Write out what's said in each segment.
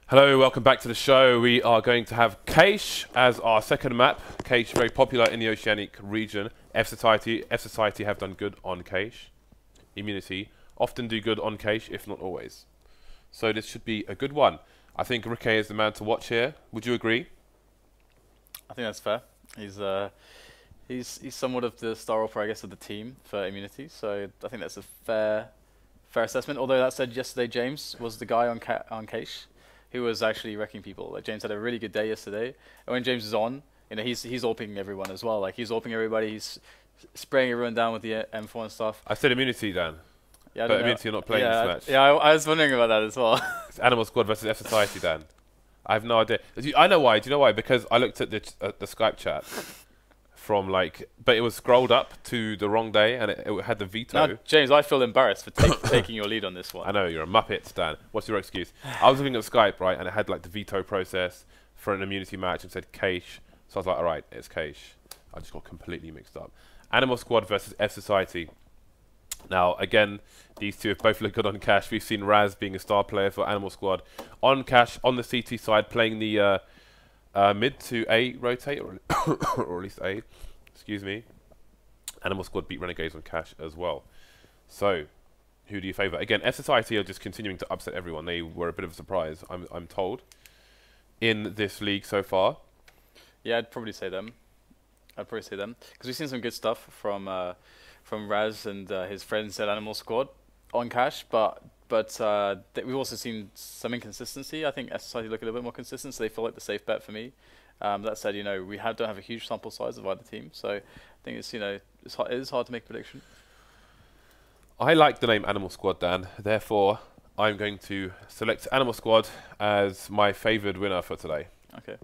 Hello, welcome back to the show. We are going to have Cache as our second map. Cache, very popular in the Oceanic region. fSociety have done good on Cache. Immunity often do good on Cache, if not always. So this should be a good one. I think Reich is the man to watch here. Would you agree? I think that's fair. He's somewhat of the star opera, I guess, of the team for immunity. So I think that's a fair assessment. Although that said, yesterday James was the guy on Cache who was actually wrecking people. Like James had a really good day yesterday, and when James is on, you know, he's AWPing everyone as well. Like he's AWPing everybody. He's spraying everyone down with the M4 and stuff. I said immunity, Dan. Yeah, but immunity, you're not playing this match. Yeah, I was wondering about that as well. It's Animal Squad versus fSociety, Dan. I have no idea. I know why. Do you know why? Because I looked at the Skype chat from like, but it was scrolled up to the wrong day, and it had the veto. Now, James, I feel embarrassed for taking your lead on this one. I know, you're a muppet, Dan. What's your excuse? I was looking at Skype, right, and it had like the veto process for an immunity match and said Cache. So I was like, all right, it's Cache. I just got completely mixed up. Animal Squad versus fSociety. Now, again, these two have both looked good on Cache. We've seen Raz being a star player for Animal Squad. On Cache, on the CT side, playing the mid to A rotate, or at least A, excuse me. Animal Squad beat Renegades on Cache as well. So, who do you favour? Again, fSociety are just continuing to upset everyone. They were a bit of a surprise, I'm told, in this league so far. Yeah, I'd probably say them. Because we've seen some good stuff from Raz and his friends at Animal Squad on Cache, but we've also seen some inconsistency. I think fSociety look a little bit more consistent, so they feel like the safe bet for me. That said, you know, we don't have a huge sample size of either team, so I think it's, you know, it is hard to make a prediction. I like the name Animal Squad, Dan. Therefore, I'm going to select Animal Squad as my favoured winner for today. Okay.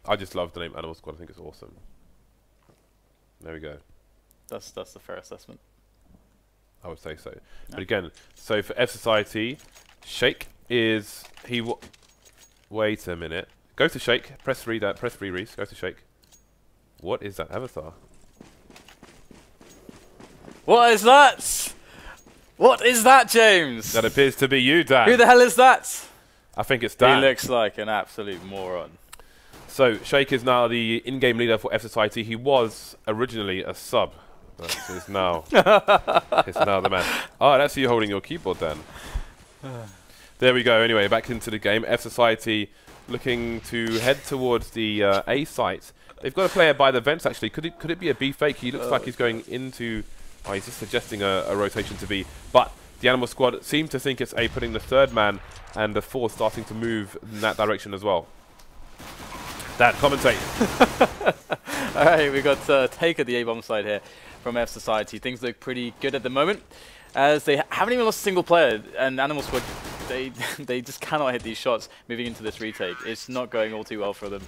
I just love the name Animal Squad. I think it's awesome. There we go. That's the fair assessment. I would say so. Yeah. But Yeah. again, so for fSociety, Shake is wait a minute. Go to Shake. Press 3. Press 3, Reese. Go to Shake. What is that avatar? What is that? What is that, James? That appears to be you, Dan. Who the hell is that? I think it's Dan. He looks like an absolute moron. So Shake is now the in-game leader for fSociety. He was originally a sub. But he's now the man. Oh, that's you holding your keyboard, Dan. There we go. Anyway, back into the game. fSociety looking to head towards the A site. They've got a player by the vents, actually. Could it be a B fake? He looks like he's going into... Oh, he's just suggesting a rotation to B. But the Animal Squad seem to think it's A, putting the third man and the fourth starting to move in that direction as well. Dan, commentate. All right, we got take at the A-bomb side here from fSociety. Things look pretty good at the moment, as they haven't even lost a single player, and Animal Squad, they just cannot hit these shots moving into this retake. It's not going all too well for them.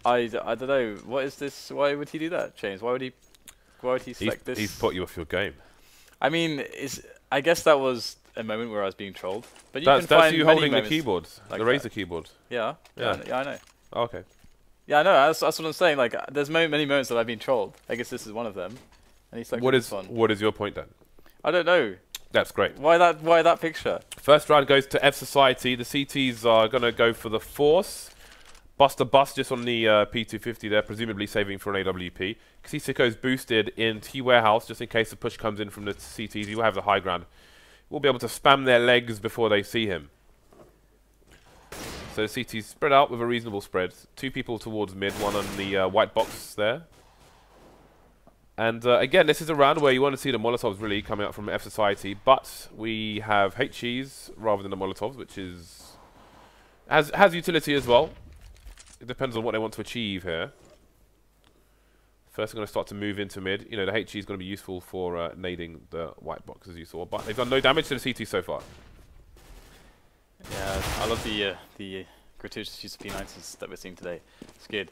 I don't know. What is this? Why would he do that, James? Why would he select this? He's put you off your game. I mean, I guess that was a moment where I was being trolled. But that's you holding the keyboard, like the Razer keyboard. Yeah, I know. Oh, okay. Yeah, I know. That's what I'm saying. Like, there's many moments that I've been trolled. I guess this is one of them. And he's like, what is your point then? I don't know. That's great. Why that picture? First round goes to fSociety. The CTs are going to go for the Force. Bust just on the P250 there, presumably saving for an AWP. Sico's boosted in T-Warehouse, just in case the push comes in from the CTs. He will have the high ground. We'll be able to spam their legs before they see him. So the CT's spread out with a reasonable spread. 2 people towards mid, 1 on the white box there. And again, this is a round where you want to see the Molotovs really coming out from fSociety, but we have HEs rather than the Molotovs, which has utility as well. It depends on what they want to achieve here. First, I'm going to start to move into mid. You know, the HE is going to be useful for nading the white box, as you saw, but they've done no damage to the CT so far. Yeah, I love the gratuitous use of P90s that we're seeing today. It's good.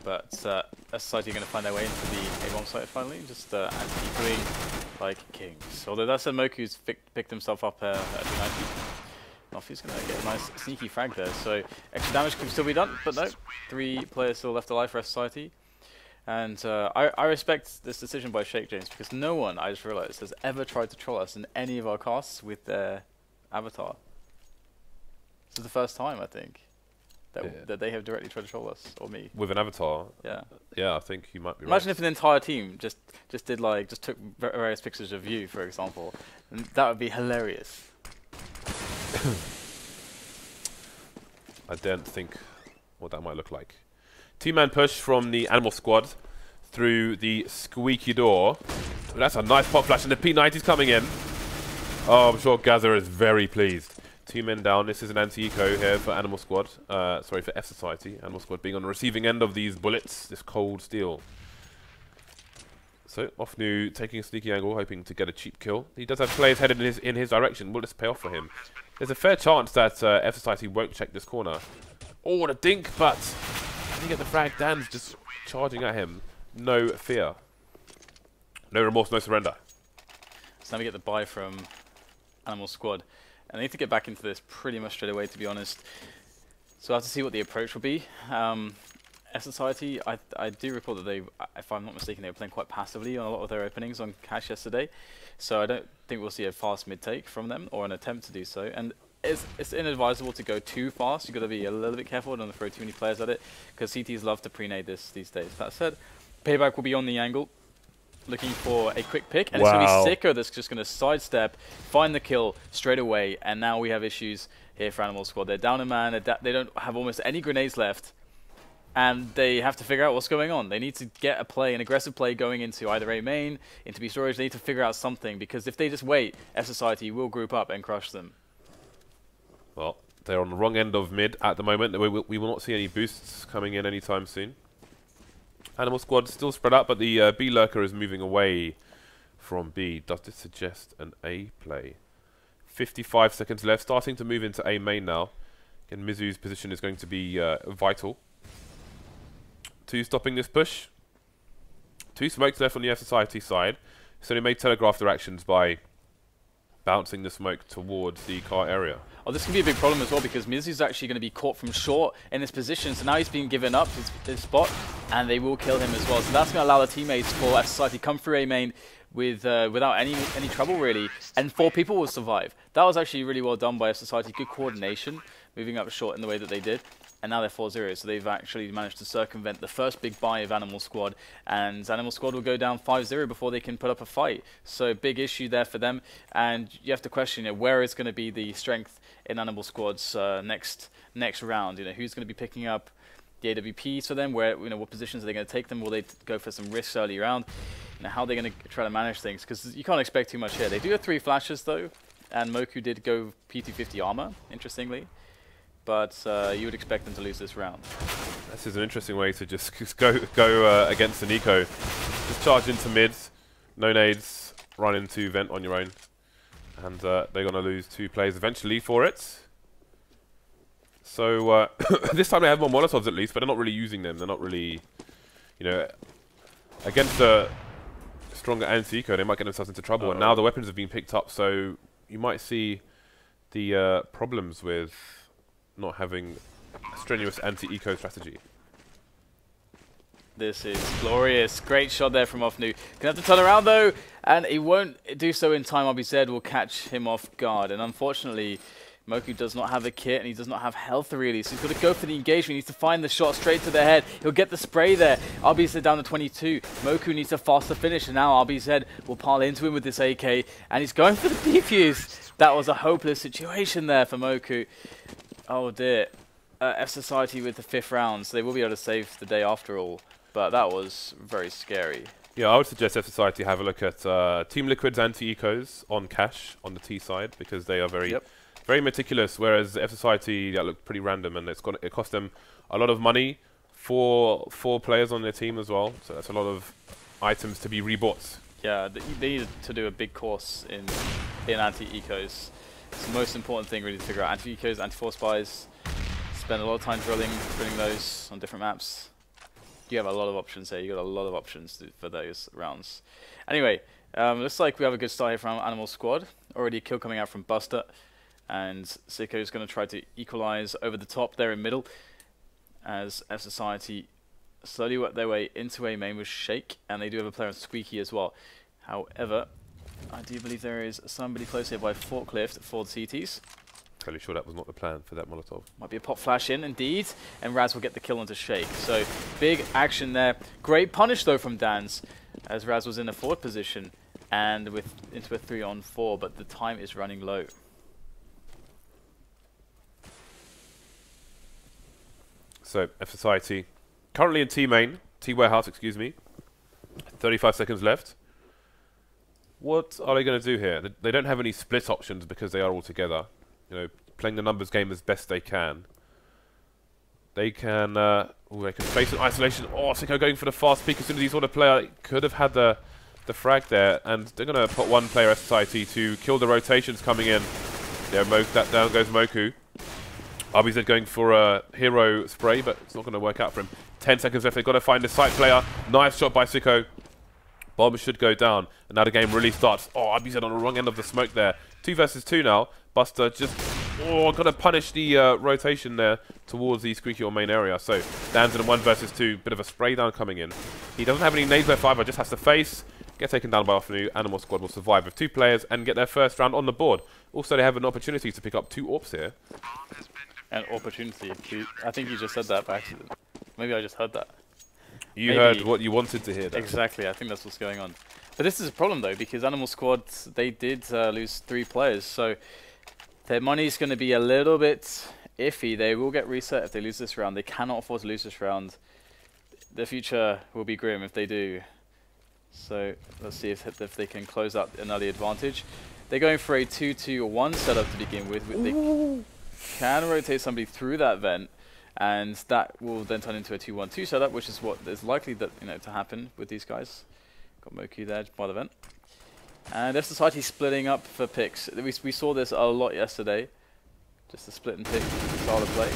But fSociety are going to find their way into the A-bomb site finally, just anti-decoing like kings. Although that said, Moku's picked himself up at P90. Noffy's going to get a nice sneaky frag there, so extra damage can still be done, but no. 3 players still left alive for fSociety. And I respect this decision by Shake, James, because no one, I just realized, has ever tried to troll us in any of our casts with their avatar. This is the first time, I think. that they have directly tried to troll us or me. With an avatar. Yeah. Yeah, I think you might be Imagine right. if an entire team just took various pictures of you, for example. And that would be hilarious. I don't think what that might look like. Two-man push from the Animal Squad through the squeaky door. That's a nice pop flash, and the P90's coming in. Oh, I'm sure Gaza is very pleased. 2 men down. This is an anti-eco here for Animal Squad. Sorry, for fSociety. Animal Squad being on the receiving end of these bullets, this cold steel. So, ofnu taking a sneaky angle, hoping to get a cheap kill. He does have players headed in his direction. Will this pay off for him? There's a fair chance that fSociety won't check this corner. Oh, the dink, but you get the frag. DANZ just charging at him. No fear. No remorse, no surrender. So now we get the buy from Animal Squad. And they need to get back into this pretty much straight away, to be honest. So I have to see what the approach will be. fSociety, I do recall that they, if I'm not mistaken, they were playing quite passively on a lot of their openings on cash yesterday. So I don't think we'll see a fast mid-take from them, or an attempt to do so. And it's inadvisable to go too fast. You've got to be a little bit careful, don't throw too many players at it, because CTs love to pre-nade this these days. That said, Payback will be on the angle, looking for a quick pick, and it's going to be Sico that's just going to sidestep, find the kill straight away, and now we have issues here for Animal Squad. They're down a man, they don't have almost any grenades left, and they have to figure out what's going on. They need to get a play, an aggressive play going into either A main, into B storage. They need to figure out something, because if they just wait, fSociety will group up and crush them. Well, they're on the wrong end of mid at the moment. We will not see any boosts coming in anytime soon. Animal Squad still spread out, but the B lurker is moving away from B. Does this suggest an A play? 55 seconds left, starting to move into A main now. Again, mizu's position is going to be vital to stopping this push. 2 smokes left on the fSociety side, so they may telegraph their actions by bouncing the smoke towards the car area. Oh, this can be a big problem as well, because mizu's actually going to be caught from short in this position, so now he's being given up his spot, and they will kill him as well. So that's going to allow the teammates for fSociety come through A main with without any trouble really, and 4 people will survive. That was actually really well done by fSociety. Good coordination, moving up short in the way that they did. And now they're 4-0, so they've actually managed to circumvent the first big buy of Animal Squad, and Animal Squad will go down 5-0 before they can put up a fight. So big issue there for them, and you have to question, where is going to be the strength in Animal Squad's next round? Who's going to be picking up the AWPs for them? Where, what positions are they going to take them? Will they go for some risks early round? How are they going to try to manage things? Because you can't expect too much here. They do have 3 flashes though, and Moku did go P250 armor, interestingly. But you would expect them to lose this round. This is an interesting way to just go against an eco. Just charge into mids, no nades, run into vent on your own. And they're going to lose 2 players eventually for it. So this time they have more Molotovs at least, but they're not really using them. They're not really, against a stronger anti-eco, they might get themselves into trouble. And now the weapons have been picked up, so you might see the problems with not having a strenuous anti-eco strategy. This is glorious. Great shot there from ofnu. Gonna have to turn around though, and he won't do so in time. RBZ will catch him off guard, and unfortunately Moku does not have a kit, and he does not have health really, so he's got to go for the engagement. He needs to find the shot straight to the head. He'll get the spray there. RBZ down to 22. Moku needs a faster finish, and now RBZ will pile into him with this AK, and he's going for the defuse. That was a hopeless situation there for Moku. Oh dear. fSociety with the 5th round, so they will be able to save the day after all. But that was very scary. Yeah, I would suggest fSociety have a look at Team Liquid's anti-ecos on cash on the T side, because they are very meticulous, whereas fSociety look pretty random, and it cost them a lot of money for 4 players on their team as well. So that's a lot of items to be rebought. Yeah, they needed to do a big course in anti-ecos. It's the most important thing really to figure out. Anti-ecos, anti-force buys. Spend a lot of time drilling those on different maps. You have a lot of options here. You got a lot of options for those rounds. Anyway, looks like we have a good start here from Animal Squad. Already a kill coming out from Busta, and Sico is going to try to equalize over the top there in middle, as fSociety slowly work their way into A main with Shake, and they do have a player on Squeaky as well. However, I do believe there is somebody close here by Forklift for the CTs. Fairly sure that was not the plan for that Molotov. Might be a pop flash in, indeed, and Raz will get the kill onto Shake. So big action there. Great punish though from DANZ, as Raz was in a forward position and into a 3-on-4, but the time is running low. So fSociety currently in T main, T warehouse, excuse me. 35 seconds left. What are they going to do here? They don't have any split options because they are all together. You know, playing the numbers game as best they can. They can face an isolation. Oh, Sico going for the fast peek as soon as he saw the player. Could have had the frag there, and they're going to put one player fSociety to kill the rotations coming in. There, that down goes Moku. RBZ going for a hero spray, but it's not going to work out for him. 10 seconds left. They've got to find the site player. Nice shot by Sico. Bomb should go down, and now the game really starts. Oh, RBZ on the wrong end of the smoke there. 2 versus 2 now. Busta just, got to punish the rotation there towards the squeaky or main area. So, DANZ in a 1 versus 2. Bit of a spray down coming in. He doesn't have any nades left either, just has to face. Get taken down by ofnu. Animal Squad will survive with 2 players and get their first round on the board. Also, they have an opportunity to pick up 2 AWPs here. An opportunity. I think you just said that by accident. Maybe I just heard that. You heard what you wanted to hear. Then. Exactly, I think that's what's going on. But this is a problem though, because Animal Squad, they did lose 3 players, so their money's going to be a little bit iffy. They will get reset if they lose this round. They cannot afford to lose this round. The future will be grim if they do. So let's see if they can close out another advantage. They're going for a 2-2-1 setup to begin with. They can rotate somebody through that vent, and that will then turn into a 2-1-2 setup, which is what is likely that to happen with these guys. Got Moku there by the vent, and fSociety splitting up for picks. We saw this a lot yesterday, just a split and pick style of play.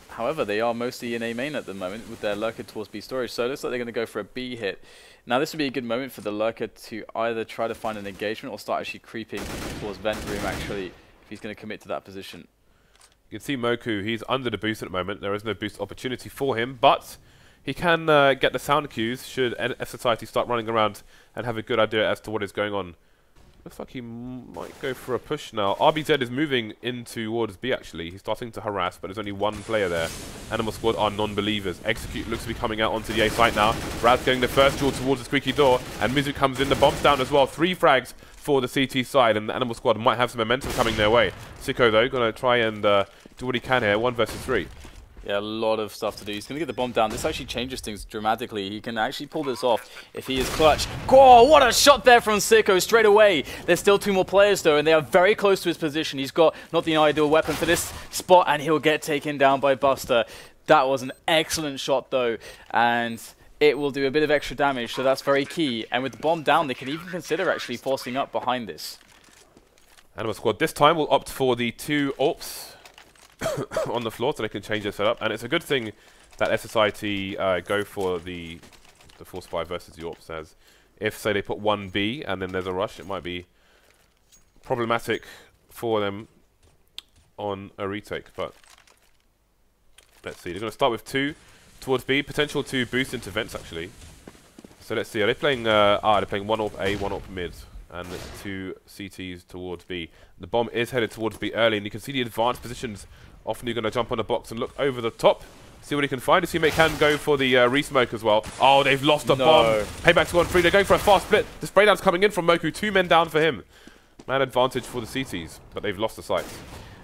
However, they are mostly in A main at the moment with their lurker towards B storage, so it looks like they're going to go for a B hit. Now this would be a good moment for the lurker to either try to find an engagement or start actually creeping towards vent room actually, if he's going to commit to that position. You can see Moku, he's under the boost at the moment. There is no boost opportunity for him, but he can get the sound cues should fSociety start running around and have a good idea as to what is going on. Looks like he might go for a push now. RBZ is moving in towards B actually. He's starting to harass, but there's only 1 player there. Animal Squad are non-believers. Execute looks to be coming out onto the A site now. Raz going the first duel towards the squeaky door, and mizu comes in. The bomb's down as well. 3 frags for the CT side, and the Animal Squad might have some momentum coming their way. Sico though, going to try and do what he can here. 1 versus 3. Yeah, a lot of stuff to do. He's going to get the bomb down. This actually changes things dramatically. He can actually pull this off if he is clutch. Oh, what a shot there from Sico straight away. There's still 2 more players though, and they are very close to his position. He's got not the ideal weapon for this spot, and he'll get taken down by Busta. That was an excellent shot though, and it will do a bit of extra damage, so that's very key. And with the bomb down, they can even consider actually forcing up behind this. Animal Squad this time will opt for the 2 AWPs on the floor so they can change their setup, and it's a good thing that fSociety go for the force 5 versus the AWPs, as if say they put 1B and then there's a rush, it might be problematic for them on a retake. But let's see, they're going to start with 2 towards B, potential to boost into vents actually. So let's see, are they playing they're playing 1 AWP A, 1 AWP mid, and there's 2 CTs towards B. The bomb is headed towards B early, and you can see the advanced positions. Often you're going to jump on the box and look over the top, see what he can find. His teammate can go for the re-smoke as well. Oh, they've lost the bomb. Payback's gone free. They're going for a fast split. The spray down's coming in from Moku. 2 men down for him. Man advantage for the CTs, but they've lost the site.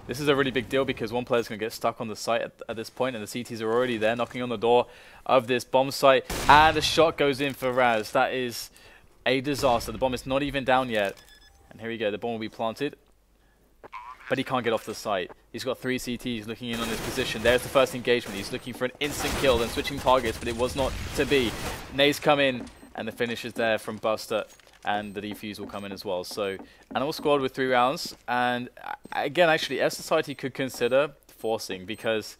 This is a really big deal because one player's going to get stuck on the site at this point, and the CTs are already there knocking on the door of this bomb site, and a shot goes in for Raz. That is a disaster. The bomb is not even down yet, and here we go. The bomb will be planted, but he can't get off the site. He's got 3 CTs looking in on his position. There's the first engagement. He's looking for an instant kill and switching targets, but it was not to be. Nades come in, and the finish is there from Busta, and the defuse will come in as well. So Animal Squad with 3 rounds, and again, actually, fSociety could consider forcing because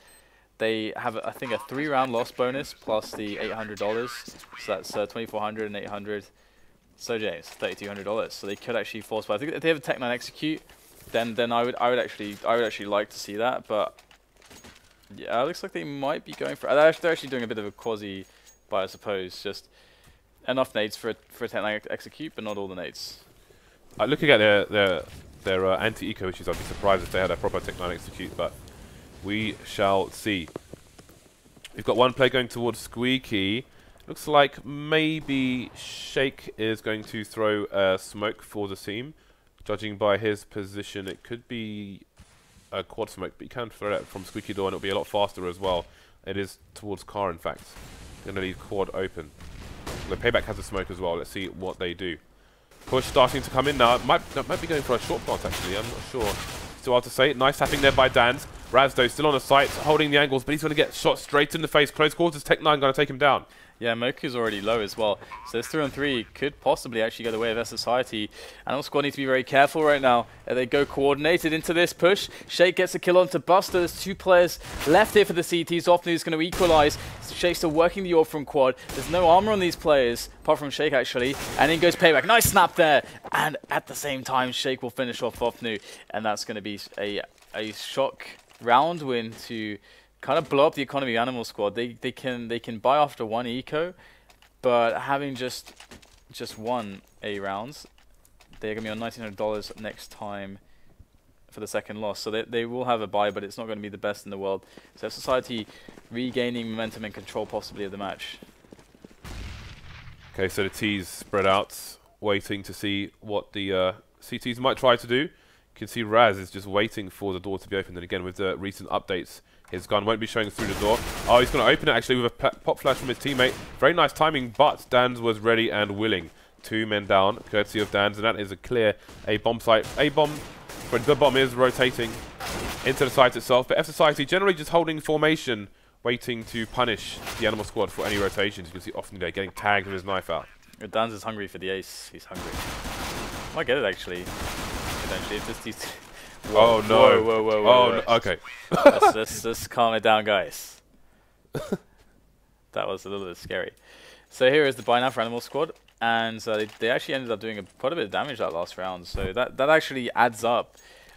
they have, I think, a 3-round loss bonus plus the $800. So that's $2,400 and $800. So James, $3,200. So they could actually force. But I think if they have a Tech 9 execute, then I would actually like to see that. But yeah, it looks like they might be going for. They're actually doing a bit of a quasi buy, I suppose. Just enough nades for a Tech 9 execute, but not all the nades. Looking at their their anti-eco issues. I'd be surprised if they had a proper Tech 9 execute, but we shall see. We've got one play going towards Squeaky. Looks like maybe Shake is going to throw smoke for the seam. Judging by his position, it could be a quad smoke, but you can throw that from Squeaky door and it'll be a lot faster as well. It is towards car, in fact. Going to leave quad open. The Payback has a smoke as well. Let's see what they do. Push starting to come in now. Might be going for a short plant, actually. I'm not sure. Still hard to say. Nice tapping there by DANZ. Razdo still on the site, holding the angles, but he's going to get shot straight in the face. Close quarters, Tech 9 going to take him down. Yeah, Moku's already low as well. So this 3-on-3 could possibly actually go the way of fSociety. Animal Squad need to be very careful right now. They go coordinated into this push. Shake gets a kill onto Busta. There's 2 players left here for the CTs. ofnu is going to equalize. Shake's still working the orb from quad. There's no armor on these players, apart from Shake actually. And in goes Payback. Nice snap there. And at the same time, Shake will finish off ofnu. And that's going to be a shock round win to kind of blow up the economy of Animal Squad. They can buy after 1 eco, but having just won A rounds, they're gonna be on $1,900 next time for the second loss. So they will have a buy, but it's not going to be the best in the world. So fSociety regaining momentum and control possibly of the match. Okay, so the T's spread out, waiting to see what the CTs might try to do. You can see Raz is just waiting for the door to be opened. And again, with the recent updates, his gun won't be showing through the door. Oh, he's going to open it actually with a pop flash from his teammate. Very nice timing, but DANZ was ready and willing. 2 men down, courtesy of DANZ, and that is a clear A-bomb site. A-bomb, but the bomb is rotating into the site itself. But fSociety generally just holding formation, waiting to punish the Animal Squad for any rotations. You can see often they're getting tagged with his knife out. DANZ is hungry for the ace. He's hungry. Might get it actually. Eventually, it's just these. Whoa, oh no! Whoa! Oh, no. Okay. let's calm it down, guys. That was a little bit scary. So here is the buy now for Animal Squad, and they actually ended up doing quite a bit of damage that last round. So that actually adds up.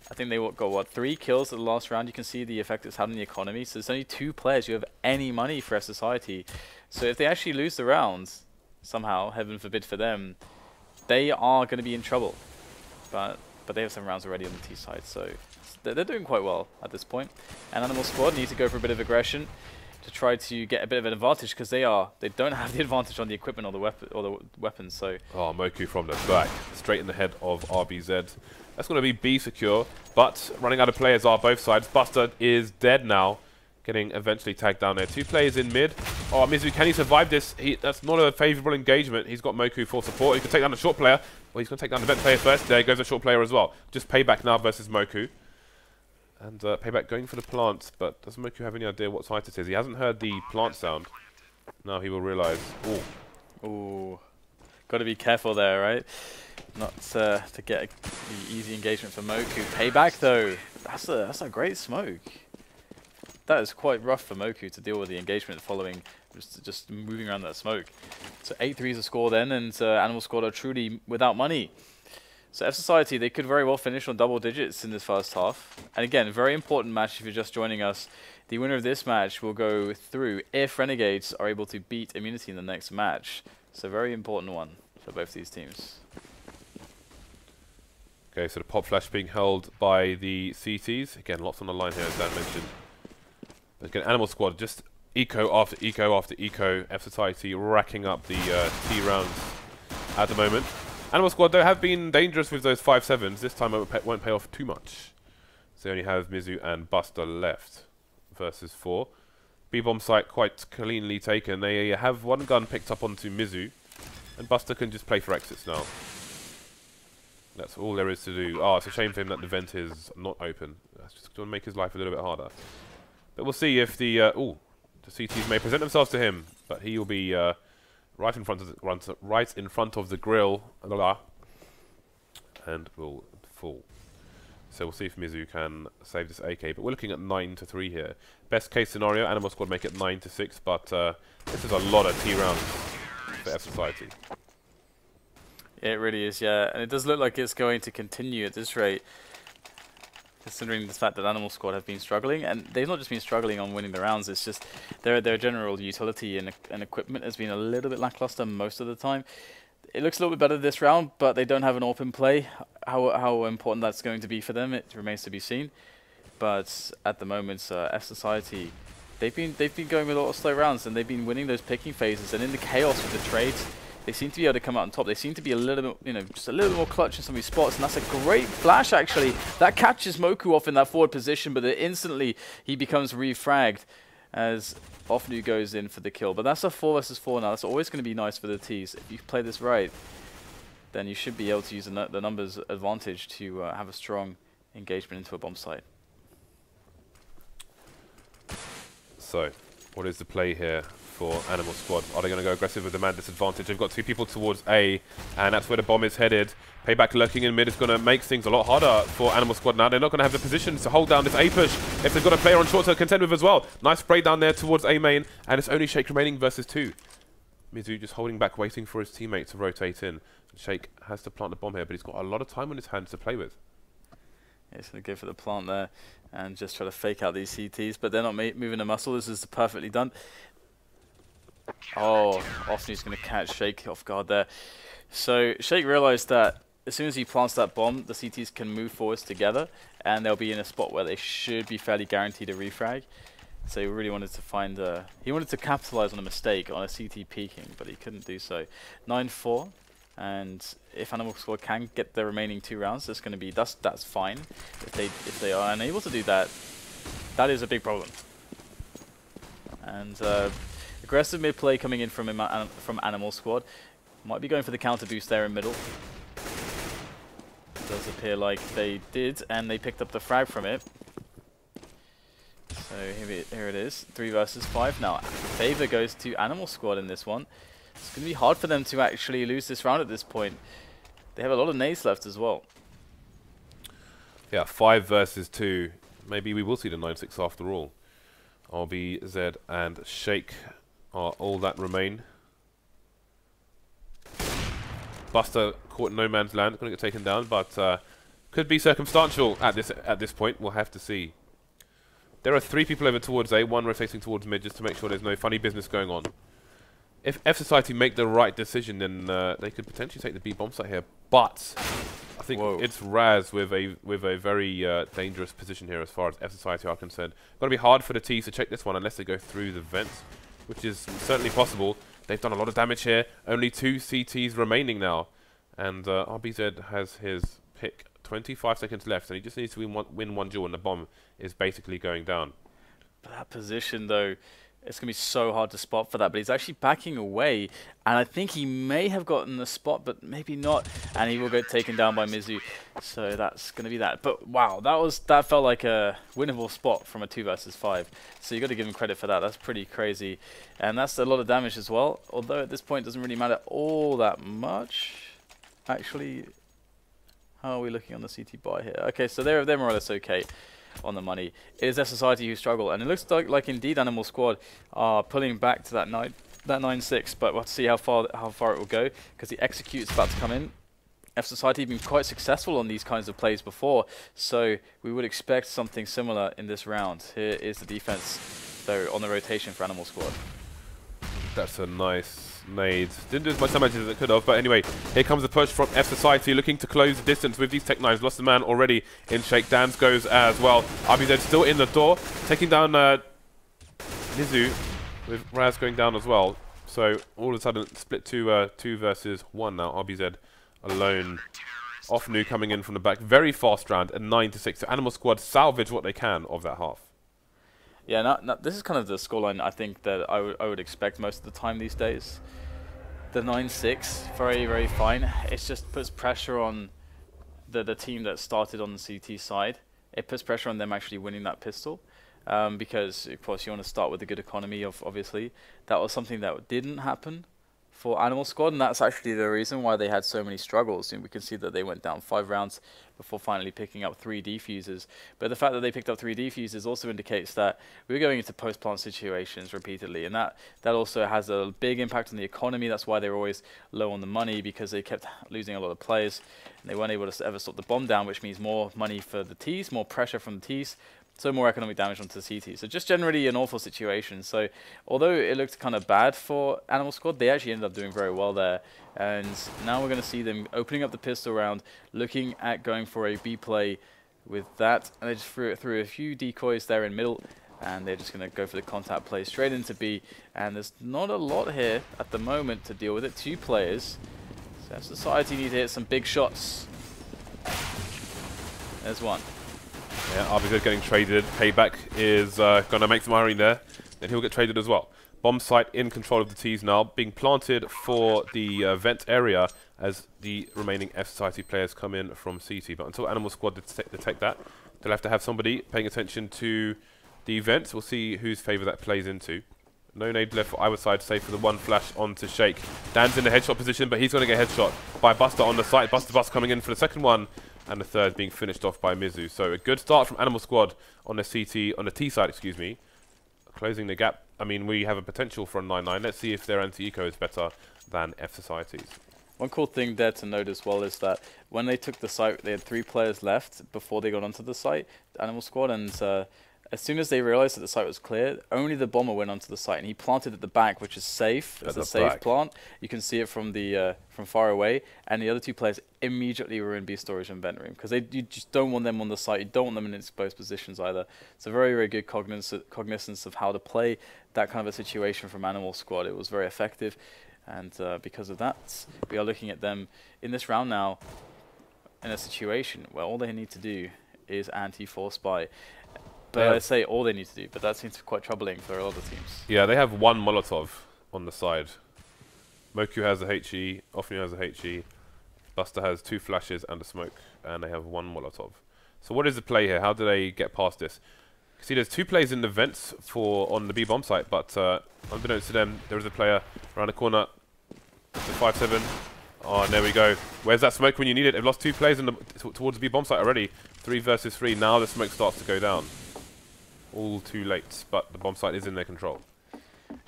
I think they got what 3 kills at the last round. You can see the effect it's had on the economy. So there's only 2 players who have any money for fSociety. So if they actually lose the rounds somehow, heaven forbid for them, they are going to be in trouble. But they have some rounds already on the T side, so they're doing quite well at this point. And Animal Squad need to go for a bit of aggression to try to get a bit of an advantage, because they don't have the advantage on the equipment or the weapons. So Moku from the back, straight in the head of RBZ. That's going to be B secure, but running out of players are both sides. Busta is dead now, getting eventually tagged down there. 2 players in mid. Oh, mizu, can he survive this? That's not a favourable engagement. He's got Moku for support. He can take down the short player. Well, he's going to take down the vent player first. There goes the short player as well. Just Payback now versus Moku. And Payback going for the plant, but does Moku have any idea what site it is? He hasn't heard the plant sound. Now he will realise. Ooh. Got to be careful there, right? Not to get the easy engagement for Moku. Payback, though. That's a great smoke. That is quite rough for Moku to deal with the engagement following just moving around that smoke. So 8-3 is a score then, and Animal Squad are truly without money. So fSociety, they could very well finish on double digits in this first half. And again, very important match if you're just joining us. The winner of this match will go through if Renegades are able to beat Immunity in the next match. So very important one for both these teams. Okay, so the pop flash being held by the CTs. Again, lots on the line here, as Dan mentioned. But again, Animal Squad just eco after eco after eco. fSociety racking up the T rounds at the moment. Animal Squad, though, have been dangerous with those 5-7s. This time it won't pay off too much. So they only have mizu and Busta left versus 4. B-bomb site quite cleanly taken. They have 1 gun picked up onto mizu, and Busta can just play for exits now. That's all there is to do. Oh, it's a shame for him that the vent is not open. That's just going to make his life a little bit harder. But we'll see if the CTs may present themselves to him, but he will be right in front of the grill, and will fall. So we'll see if mizu can save this AK. But we're looking at 9-3 here. Best case scenario, Animal Squad make it 9-6, but this is a lot of T rounds for fSociety. Yeah, it really is, yeah. And it does look like it's going to continue at this rate, considering the fact that Animal Squad have been struggling. And they've not just been struggling on winning the rounds, it's just their general utility and equipment has been a little bit lackluster most of the time. It looks a little bit better this round, but they don't have an AWP in play. how important that's going to be for them, it remains to be seen. But at the moment, fSociety, they've been going with a lot of slow rounds, and they've been winning those picking phases. And in the chaos with the trades, they seem to be able to come out on top. They seem to be a little bit, just a little more clutch in some of these spots, and that's a great flash actually. That catches Moku off in that forward position, but then instantly he becomes refragged as ofnu goes in for the kill. But that's a 4 versus 4 now. That's always going to be nice for the T's. If you play this right, then you should be able to use the numbers advantage to have a strong engagement into a bomb site. So, what is the play here for Animal Squad? Are they going to go aggressive with the man disadvantage? They've got 2 people towards A, and that's where the bomb is headed. Payback lurking in mid is going to make things a lot harder for Animal Squad now. They're not going to have the positions to hold down this A push if they've got a player on short to contend with as well. Nice spray down there towards A main, and it's only Sheikh remaining versus 2. mizu just holding back, waiting for his teammate to rotate in. Sheikh has to plant the bomb here, but he's got a lot of time on his hands to play with. Yeah, he's going to go for the plant there and just try to fake out these CTs, but they're not moving a muscle. This is perfectly done. Oh, ofnu's going to catch Sheikh off guard there. So Sheikh realized that as soon as he plants that bomb, the CTs can move forwards together, and they'll be in a spot where they should be fairly guaranteed a refrag. So he really wanted to find he wanted to capitalize on a mistake on a CT peeking, but he couldn't do so. 9-4, and if Animal Squad can get the remaining 2 rounds, that's going to be that's fine. If they are unable to do that, that is a big problem. And aggressive mid play coming in from Animal Squad. Might be going for the counter boost there in middle. Does appear like they did, and they picked up the frag from it. So here it is, 3 versus 5 now. Favor goes to Animal Squad in this one. It's going to be hard for them to actually lose this round at this point. They have a lot of nades left as well. Yeah, 5 versus 2. Maybe we will see the 9-6 after all. RBZ and Sheikh are all that remain. Busta caught in no man's land, going to get taken down, but could be circumstantial at this point. We'll have to see. There are 3 people over towards A, 1 rotating towards mid, just to make sure there's no funny business going on. If fSociety make the right decision, then they could potentially take the B bomb site here. But I think it's Raz with a very dangerous position here as far as fSociety are concerned. Going to be hard for the T's to check this one unless they go through the vents, which is certainly possible. They've done a lot of damage here. Only 2 CTs remaining now, and RBZ has his pick. 25 seconds left, and he just needs to win one duel, and the bomb is basically going down. But that position, though, it's going to be so hard to spot for that. But he's actually backing away, and I think he may have gotten the spot, but maybe not. And he will get taken down by mizu. So that's going to be that. But wow, that felt like a winnable spot from a 2 versus 5. So you got to give him credit for that. That's pretty crazy, and that's a lot of damage as well. Although at this point, it doesn't really matter all that much, actually. How are we looking on the CT buy here? Okay, so they're more or less okay on the money. It is fSociety who struggle, and it looks like indeed Animal Squad are pulling back to that 9-6, but we'll have to see how far it will go, because the execute's about to come in. fSociety have been quite successful on these kinds of plays before, so we would expect something similar in this round. Here is the defense, though, on the rotation for Animal Squad. That's a nice nade. Didn't do as much damage as it could have, but anyway, here comes the push from fSociety, looking to close the distance with these Tech 9s. Lost the man already in Sheikh. DANZ goes as well. RBZ still in the door, taking down mizu, with Raz going down as well. So all of a sudden, split to 2 versus 1 now. RBZ alone. ofnu coming in from the back. Very fast round, a 9-6. So Animal Squad salvage what they can of that half. Yeah, this is kind of the scoreline I think that I would expect most of the time these days. The 9-6, very, very fine. It just puts pressure on the team that started on the CT side. It puts pressure on them actually winning that pistol. Because, of course, you want to start with a good economy, obviously. That was something that didn't happen for Animal Squad, and that's actually the reason why they had so many struggles. And we can see that they went down 5 rounds before finally picking up 3 defuses. But the fact that they picked up 3 defuses also indicates that we're going into post-plant situations repeatedly, and that also has a big impact on the economy. That's why they were always low on the money, because they kept losing a lot of players, and they weren't able to ever stop the bomb down, which means more money for the T's, more pressure from the T's, So more economic damage onto the CT. So just generally an awful situation. So although it looked kind of bad for Animal Squad, they actually ended up doing very well there. And now we're going to see them opening up the pistol round, looking at going for a B play with that. And they just threw a few decoys there in middle. And they're just going to go for the contact play straight into B. And there's not a lot here at the moment to deal with it. 2 players. So fSociety need to hit some big shots. There's one. Yeah, RBZ getting traded. Payback is going to make some ironing there. Then he'll get traded as well. Bomb site in control of the T's now, being planted for the vent area as the remaining fSociety players come in from CT. But until Animal Squad detect that, they'll have to have somebody paying attention to the vents. We'll see whose favour that plays into. No nade left for either side, save for the one flash onto Shake. Dan's in the headshot position, but he's going to get headshot by Busta on the site. Bust coming in for the second one, and the third being finished off by mizu. So a good start from Animal Squad on the CT, on the T side, excuse me. Closing the gap. I mean, we have a potential for a 9-9. Let's see if their anti-eco is better than fSociety's. One cool thing there to note as well is that when they took the site, they had 3 players left before they got onto the site, Animal Squad, and as soon as they realized that the site was clear, only the bomber went onto the site, and he planted at the back, which is safe. It's a safe plant. You can see it from the from far away, and the other 2 players immediately were in B storage and vent room because you just don't want them on the site. You don't want them in exposed positions either. It's a very, very good cognizance of how to play that kind of a situation from Animal Squad. It was very effective, and because of that, we are looking at them in this round now in a situation where all they need to do is anti-force buy. But I say all they need to do, but that seems quite troubling for a lot of teams. Yeah, they have 1 Molotov on the side. Moku has a HE, ofnu has a HE, Busta has 2 flashes and a smoke, and they have 1 Molotov. So what is the play here? How do they get past this? See, there's 2 players in the vents on the B bomb site, but unbeknownst to them, there is a player around the corner. It's a 5-7. Oh, and there we go. Where's that smoke when you need it? They've lost 2 players towards the B bomb site already. 3 versus 3. Now the smoke starts to go down. All too late, but the bomb site is in their control.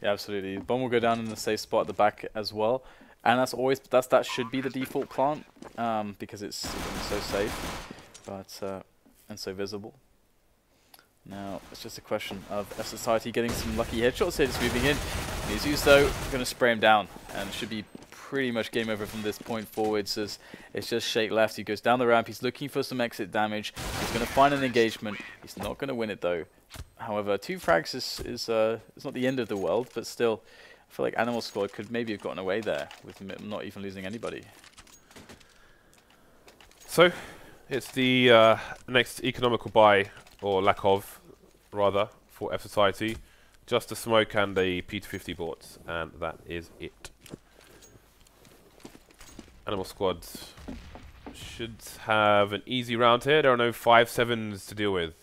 Yeah, absolutely. The bomb will go down in the safe spot at the back as well, and that should be the default plant because it's so safe, but and so visible. Now it's just a question of fSociety getting some lucky headshots here, just moving in. mizu's though going to spray him down, and it should be pretty much game over from this point forwards. As it's just Shake left. He goes down the ramp. He's looking for some exit damage. He's going to find an engagement. He's not going to win it though. However, 2 frags is not the end of the world, but still, I feel like Animal Squad could maybe have gotten away there with not even losing anybody. So, it's the next economical buy, or lack of, rather, for fSociety. Just a smoke and a P250 boards, and that is it. Animal Squad should have an easy round here. There are no 5-7s to deal with.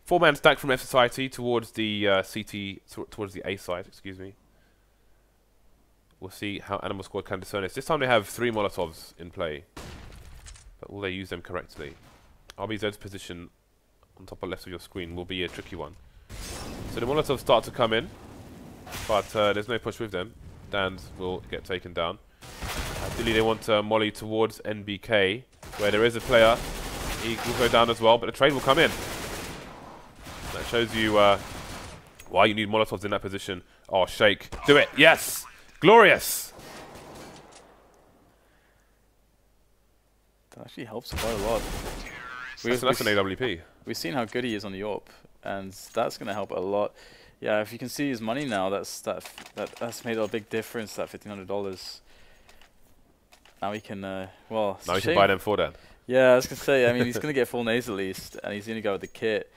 4-man stack from fSociety towards the towards the A side, excuse me. We'll see how Animal Squad can discern this. This time they have 3 Molotovs in play, but will they use them correctly? RBZ's position on top left of your screen will be a tricky one. So the Molotovs start to come in, but there's no push with them. DANZ will get taken down. Ideally they want to molly towards NBK, where there is a player. He will go down as well, but the trade will come in. That shows you why you need Molotovs in that position. Oh, Shake. Do it. Yes. Glorious. That actually helps quite a lot. That's an AWP. We've seen how good he is on the AWP, and that's going to help a lot. Yeah, if you can see his money now, that's made a big difference, that $1,500. Now he can, well... Now he can buy them for that. Yeah, I was going to say, I mean, he's going to get full nades at least, and he's going to go with the kit.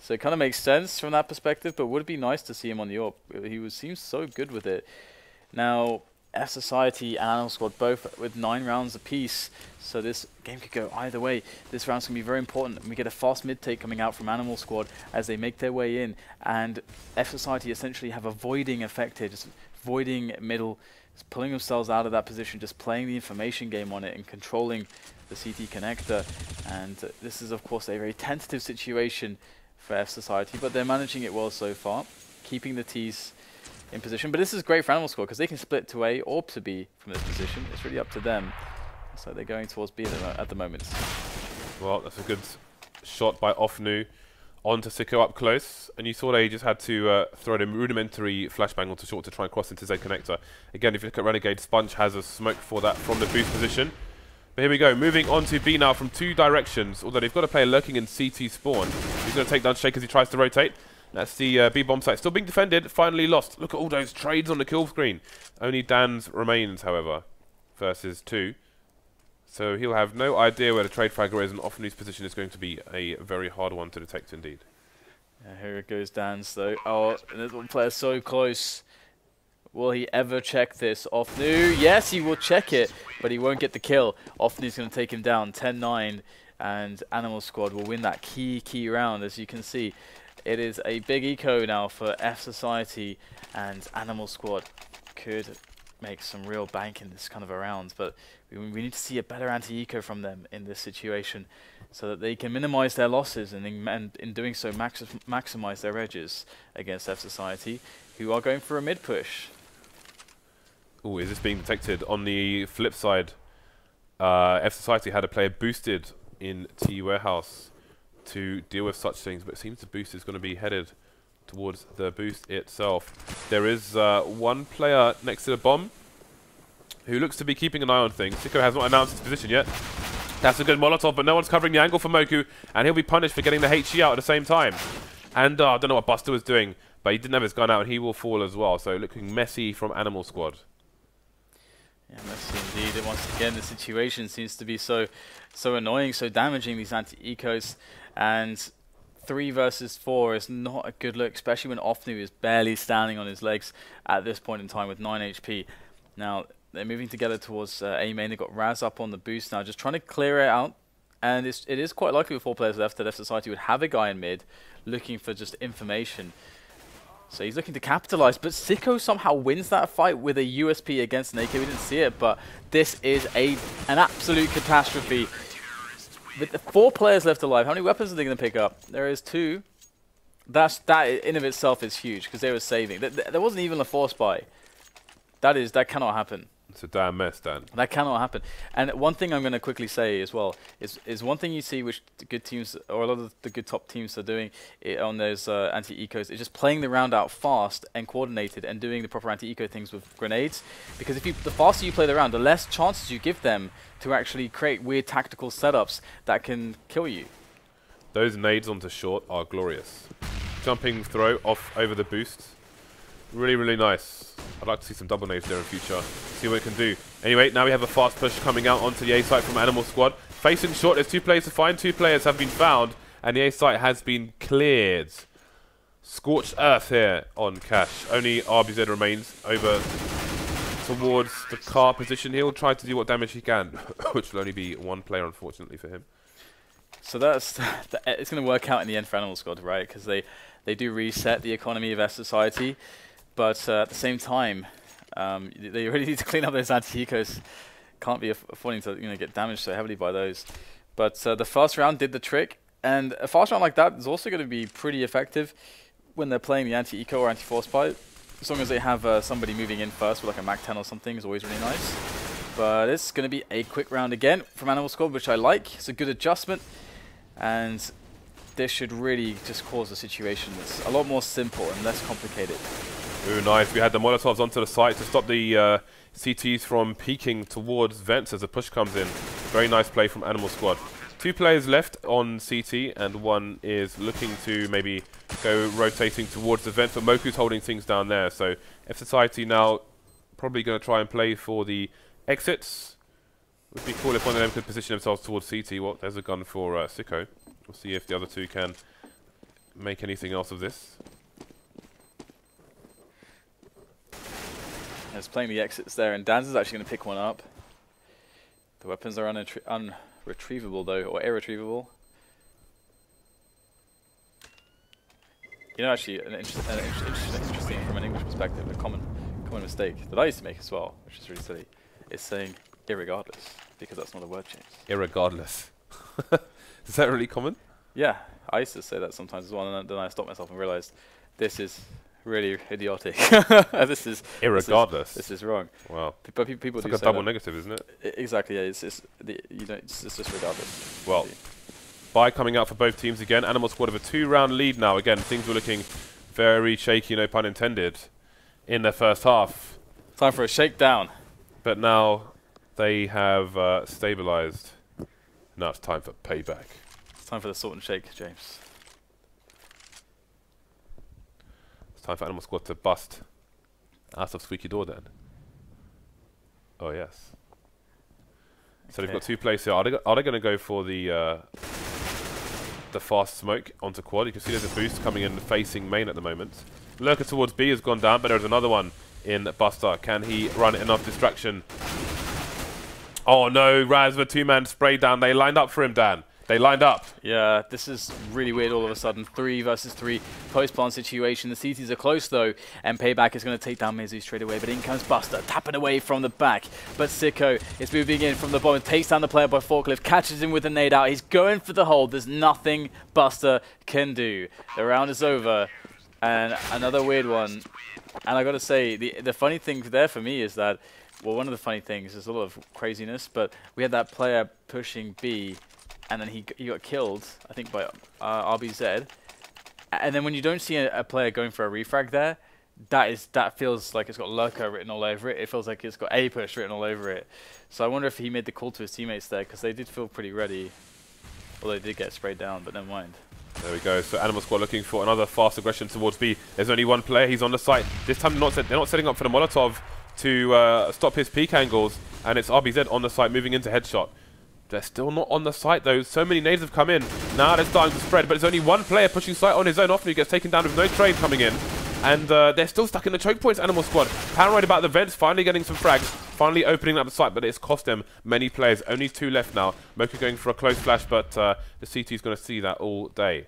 So it kind of makes sense from that perspective, but would it be nice to see him on the AWP? He seems so good with it. Now, fSociety and Animal Squad both with 9 rounds apiece, so this game could go either way. This round's going to be very important, and we get a fast mid-take coming out from Animal Squad as they make their way in, and fSociety essentially have a voiding effect here, just voiding middle, just pulling themselves out of that position, just playing the information game on it and controlling the CT connector. And this is, of course, a very tentative situation for fSociety, but they're managing it well so far, keeping the T's in position. But this is great for Animal Squad because they can split to A or to B from this position. It's really up to them. So they're going towards B at the moment. Well, that's a good shot by ofnu onto Sico up close, and you saw they just had to throw a rudimentary flashbang onto short to try and cross into Z connector. Again, if you look at Renegade, Sponge has a smoke for that from the boost position. But here we go, moving on to B now from 2 directions, although they've got a player lurking in CT spawn. He's going to take down Shake as he tries to rotate. That's the B bomb site still being defended, finally lost. Look at all those trades on the kill screen. Only DANZ remains, however, versus 2. So he'll have no idea where the trade fragger is, and ofnu's position is going to be a very hard one to detect indeed. Yeah, here it goes, DANZ though. Oh, this one player so close. Will he ever check this? ofnu, yes, he will check it, but he won't get the kill. ofnu's going to take him down, 10-9, and Animal Squad will win that key round, as you can see. It is a big eco now for fSociety, and Animal Squad could make some real bank in this kind of a round, but we need to see a better anti-eco from them in this situation so that they can minimize their losses and in doing so maximize their edges against fSociety, who are going for a mid push. Oh, is this being detected? On the flip side, fSociety had a player boosted in T Warehouse to deal with such things, but it seems the boost is going to be headed towards the boost itself. There is one player next to the bomb who looks to be keeping an eye on things. Sico has not announced his position yet. That's a good Molotov, but no one's covering the angle for Moku, and he'll be punished for getting the HE out at the same time. And I don't know what Busta was doing, but he didn't have his gun out, and he will fall as well. So looking messy from Animal Squad. Yeah, messy indeed. And once again, the situation seems to be so annoying, so damaging, these anti-ecos. And 3 versus 4 is not a good look, especially when ofnu is barely standing on his legs at this point in time with 9 HP. Now, they're moving together towards A main. They've got Raz up on the boost now, just trying to clear it out. And it is quite likely with 4 players left that fSociety would have a guy in mid looking for just information. So he's looking to capitalize, but Sico somehow wins that fight with a USP against an AK. We didn't see it, but this is an absolute catastrophe. With the 4 players left alive, how many weapons are they going to pick up? There is 2. That in of itself is huge, because they were saving. There wasn't even a force buy. That cannot happen. It's a damn mess, Dan. That cannot happen. And one thing I'm going to quickly say as well is one thing you see which the good teams, or a lot of the good top teams are doing on those anti-ecos, is just playing the round out fast and coordinated and doing the proper anti-eco things with grenades. Because the faster you play the round, the less chances you give them to actually create weird tactical setups that can kill you. Those nades onto short are glorious. Jumping throw off over the boost. Really, really nice. I'd like to see some double nades there in future. See what it can do. Anyway, now we have a fast push coming out onto the A site from Animal Squad. Facing short, there's 2 players to find. 2 players have been found, and the A site has been cleared. Scorched earth here on Cash. Only RBZ remains over towards the car position. He'll try to do what damage he can, which will only be 1 player, unfortunately, for him. So it's going to work out in the end for Animal Squad, right? Because they do reset the economy of fSociety. But at the same time, they really need to clean up those anti-ecos. Can't be affording to get damaged so heavily by those. But the first round did the trick, and a fast round like that is also going to be pretty effective when they're playing the anti-eco or anti-force buy. As long as they have somebody moving in first with like a Mac 10 or something, is always really nice. But it's going to be a quick round again from Animal Squad, which I like. It's a good adjustment, and this should really just cause a situation that's a lot more simple and less complicated. Ooh, nice. We had the Molotovs onto the site to stop the CTs from peeking towards vents as the push comes in. Very nice play from Animal Squad. 2 players left on CT, and 1 is looking to maybe go rotating towards the vent, but Moku's holding things down there. So fSociety now probably going to try and play for the exits. Would be cool if one of them could position themselves towards CT. Well, there's a gun for Sico. We'll see if the other 2 can make anything else of this. It's playing the exits there, and DANZ is actually going to pick one up. The weapons are unretrievable though, or irretrievable. Actually, interesting from an English perspective, a common mistake that I used to make as well, which is really silly, is saying irregardless, because that's not a word change. Irregardless. Is that really common? Yeah, I used to say that sometimes as well, and then I stopped myself and realized this is really idiotic. This is irregardless. This is wrong. Wow. But people it's do like a say double that. negative, isn't it? Exactly. Yeah. It's just regardless. Well, Buy coming out for both teams again. Animal Squad have a 2-round lead now. Again, things were looking very shaky, no pun intended, in their first half. Time for a shakedown. But now they have stabilized. Now it's time for payback. It's time for the salt and shake, James. It's time for Animal Squad to bust out of squeaky door then. Oh, yes. So they've got 2 plays here. Are they going to go for the fast smoke onto quad? You can see there's a boost coming in facing main at the moment. Lurker towards B has gone down, but there's another one in Busta. Can he run enough distraction? Oh no, Raz with 2-man spray down. They lined up for him, Dan. They lined up. Yeah, this is really weird all of a sudden. 3 versus 3 post-plant situation. The CTs are close though, and Payback is going to take down mizu straight away, but in comes Busta, tapping away from the back. But Sico is moving in from the bottom, takes down the player by forklift, catches him with a nade out. He's going for the hold. There's nothing Busta can do. The round is over, and another weird one. And I got to say, the funny thing there for me is that, well, one of the funny things is a lot of craziness, but we had that player pushing B, and then he got killed, I think, by RBZ. And then when you don't see a player going for a refrag there, that feels like it's got Lurker written all over it. It feels like it's got A push written all over it. So I wonder if he made the call to his teammates there, because they did feel pretty ready. Although they did get sprayed down, but never mind. There we go. So Animal Squad looking for another fast aggression towards B. There's only one player. He's on the site. This time they're not setting up for the Molotov to stop his peak angles. And it's RBZ on the site moving into headshot. They're still not on the site though. So many nades have come in. Now they're starting to spread. But there's only one player pushing site on his own. Often he gets taken down with no trade coming in. And they're still stuck in the choke points, Animal Squad. Paranoid about the vents, finally getting some frags, finally opening up the site, but it's cost them many players. Only 2 left now. Moku going for a close flash, but the CT is going to see that all day.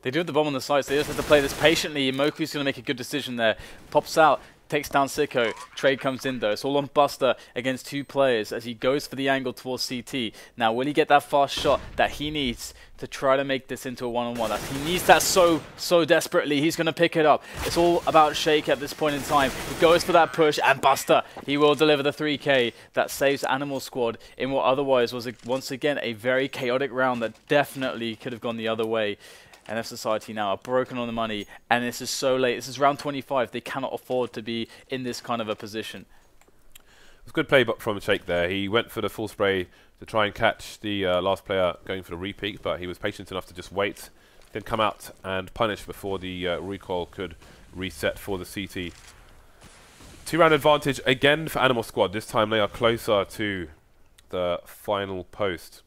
They do have the bomb on the side, so they just have to play this patiently. Moku's going to make a good decision there. Pops out, takes down Sico. Trade comes in though. It's all on Busta against 2 players as he goes for the angle towards CT. Now, will he get that fast shot that he needs to try to make this into a one-on-one? He needs that so desperately. He's going to pick it up. It's all about Shake at this point in time. He goes for that push, and Busta, he will deliver the 3K. That saves Animal Squad in what otherwise was, once again, a very chaotic round that definitely could have gone the other way. And fSociety now are broken on the money, and this is so late. This is round 25. They cannot afford to be in this kind of a position. It was a good play from Shake there. He went for the full spray to try and catch the last player going for the repeat, but he was patient enough to just wait, then come out and punish before the recoil could reset for the CT. 2-round advantage again for Animal Squad. This time they are closer to the final post.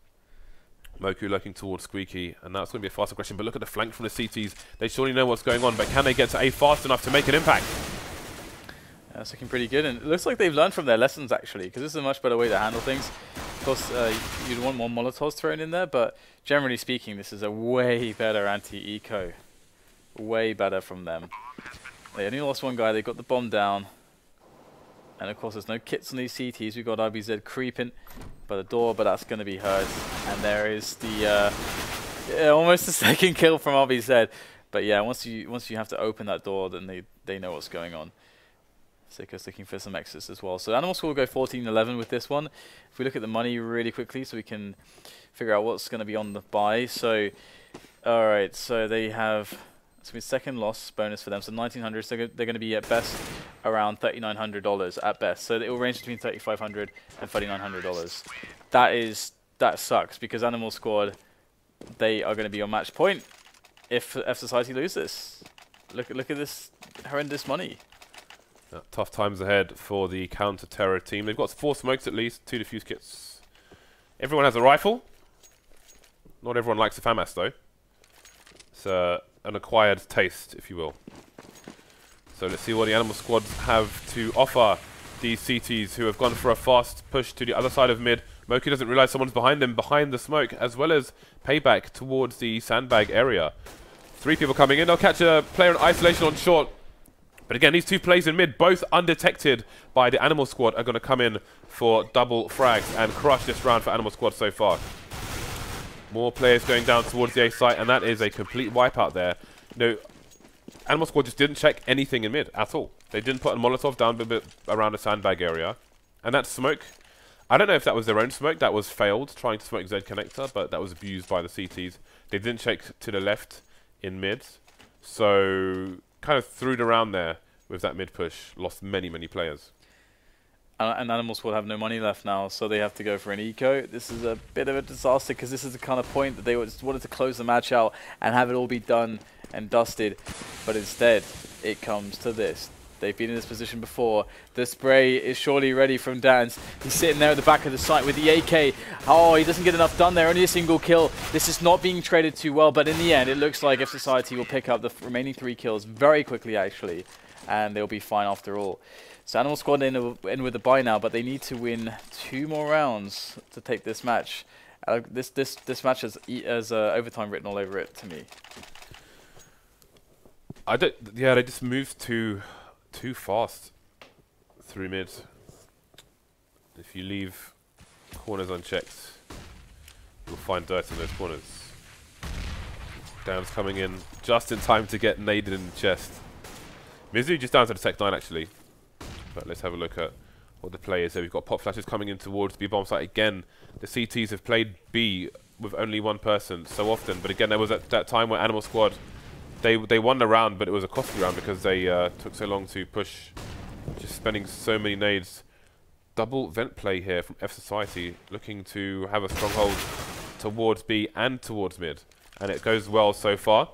Moku looking towards Squeaky, and that's going to be a fast aggression, but look at the flank from the CTs. They surely know what's going on, but can they get to A fast enough to make an impact? That's looking pretty good, and it looks like they've learned from their lessons, actually, because this is a much better way to handle things. Of course, you'd want more Molotovs thrown in there, but generally speaking, this is a way better anti-eco. Way better from them. They only lost 1 guy, they got the bomb down. And of course, there's no kits on these CTs. We've got RBZ creeping by the door, but that's going to be hurt. And there is the almost a second kill from RBZ. But yeah, once you have to open that door, then they know what's going on. Sico's looking for some exits as well. So Animal Squad will go 14-11 with this one. If we look at the money really quickly, so we can figure out what's going to be on the buy. So, all right, so they have. It's going to be second loss bonus for them, so $1,900. So they're going to be at best around $3,900 at best. So it will range between $3,500 and $3,900. That sucks because Animal Squad, they are going to be on match point if fSociety lose this. Look at this horrendous money. Tough times ahead for the counter-terror team. They've got 4 smokes at least, 2 defuse kits. Everyone has a rifle. Not everyone likes a FAMAS though. It's an acquired taste, if you will. So let's see what the Animal Squads have to offer these CTs who have gone for a fast push to the other side of mid. Moku doesn't realize someone's behind him, behind the smoke, as well as Payback towards the sandbag area. 3 people coming in. They'll catch a player in isolation on short. But again, these 2 plays in mid, both undetected by the Animal Squad, are going to come in for double frags and crush this round for Animal Squad so far. More players going down towards the A site, and that is a complete wipeout there. You know, Animal Squad just didn't check anything in mid at all. They didn't put a Molotov down around the sandbag area. And that smoke, I don't know if that was their own smoke that was failed, trying to smoke Z connector, but that was abused by the CTs. They didn't check to the left in mid, so kind of threw it around there with that mid push, lost many, many players. And Animals will have no money left now, so they have to go for an eco. This is a bit of a disaster because this is the kind of point that they just wanted to close the match out and have it all be done and dusted. But instead, it comes to this. They've been in this position before. The spray is surely ready from DANZ. He's sitting there at the back of the site with the AK. Oh, he doesn't get enough done there. Only a single kill. This is not being traded too well, but in the end, it looks like fSociety will pick up the remaining 3 kills very quickly, actually. And they'll be fine after all. So Animal Squad in with a bye now, but they need to win 2 more rounds to take this match. This match has overtime written all over it to me. Yeah, they just moved too fast through mid. If you leave corners unchecked, you'll find dirt in those corners. DANZ coming in just in time to get naded in the chest. Mizu just down to the Tech 9 actually. But let's have a look at what the play is. So we've got pop flashes coming in towards B bomb site again. The CTs have played B with only 1 person so often, but again there was that time where Animal Squad they won the round, but it was a costly round because they took so long to push, just spending so many nades. Double vent play here from fSociety, looking to have a stronghold towards B and towards mid, and it goes well so far.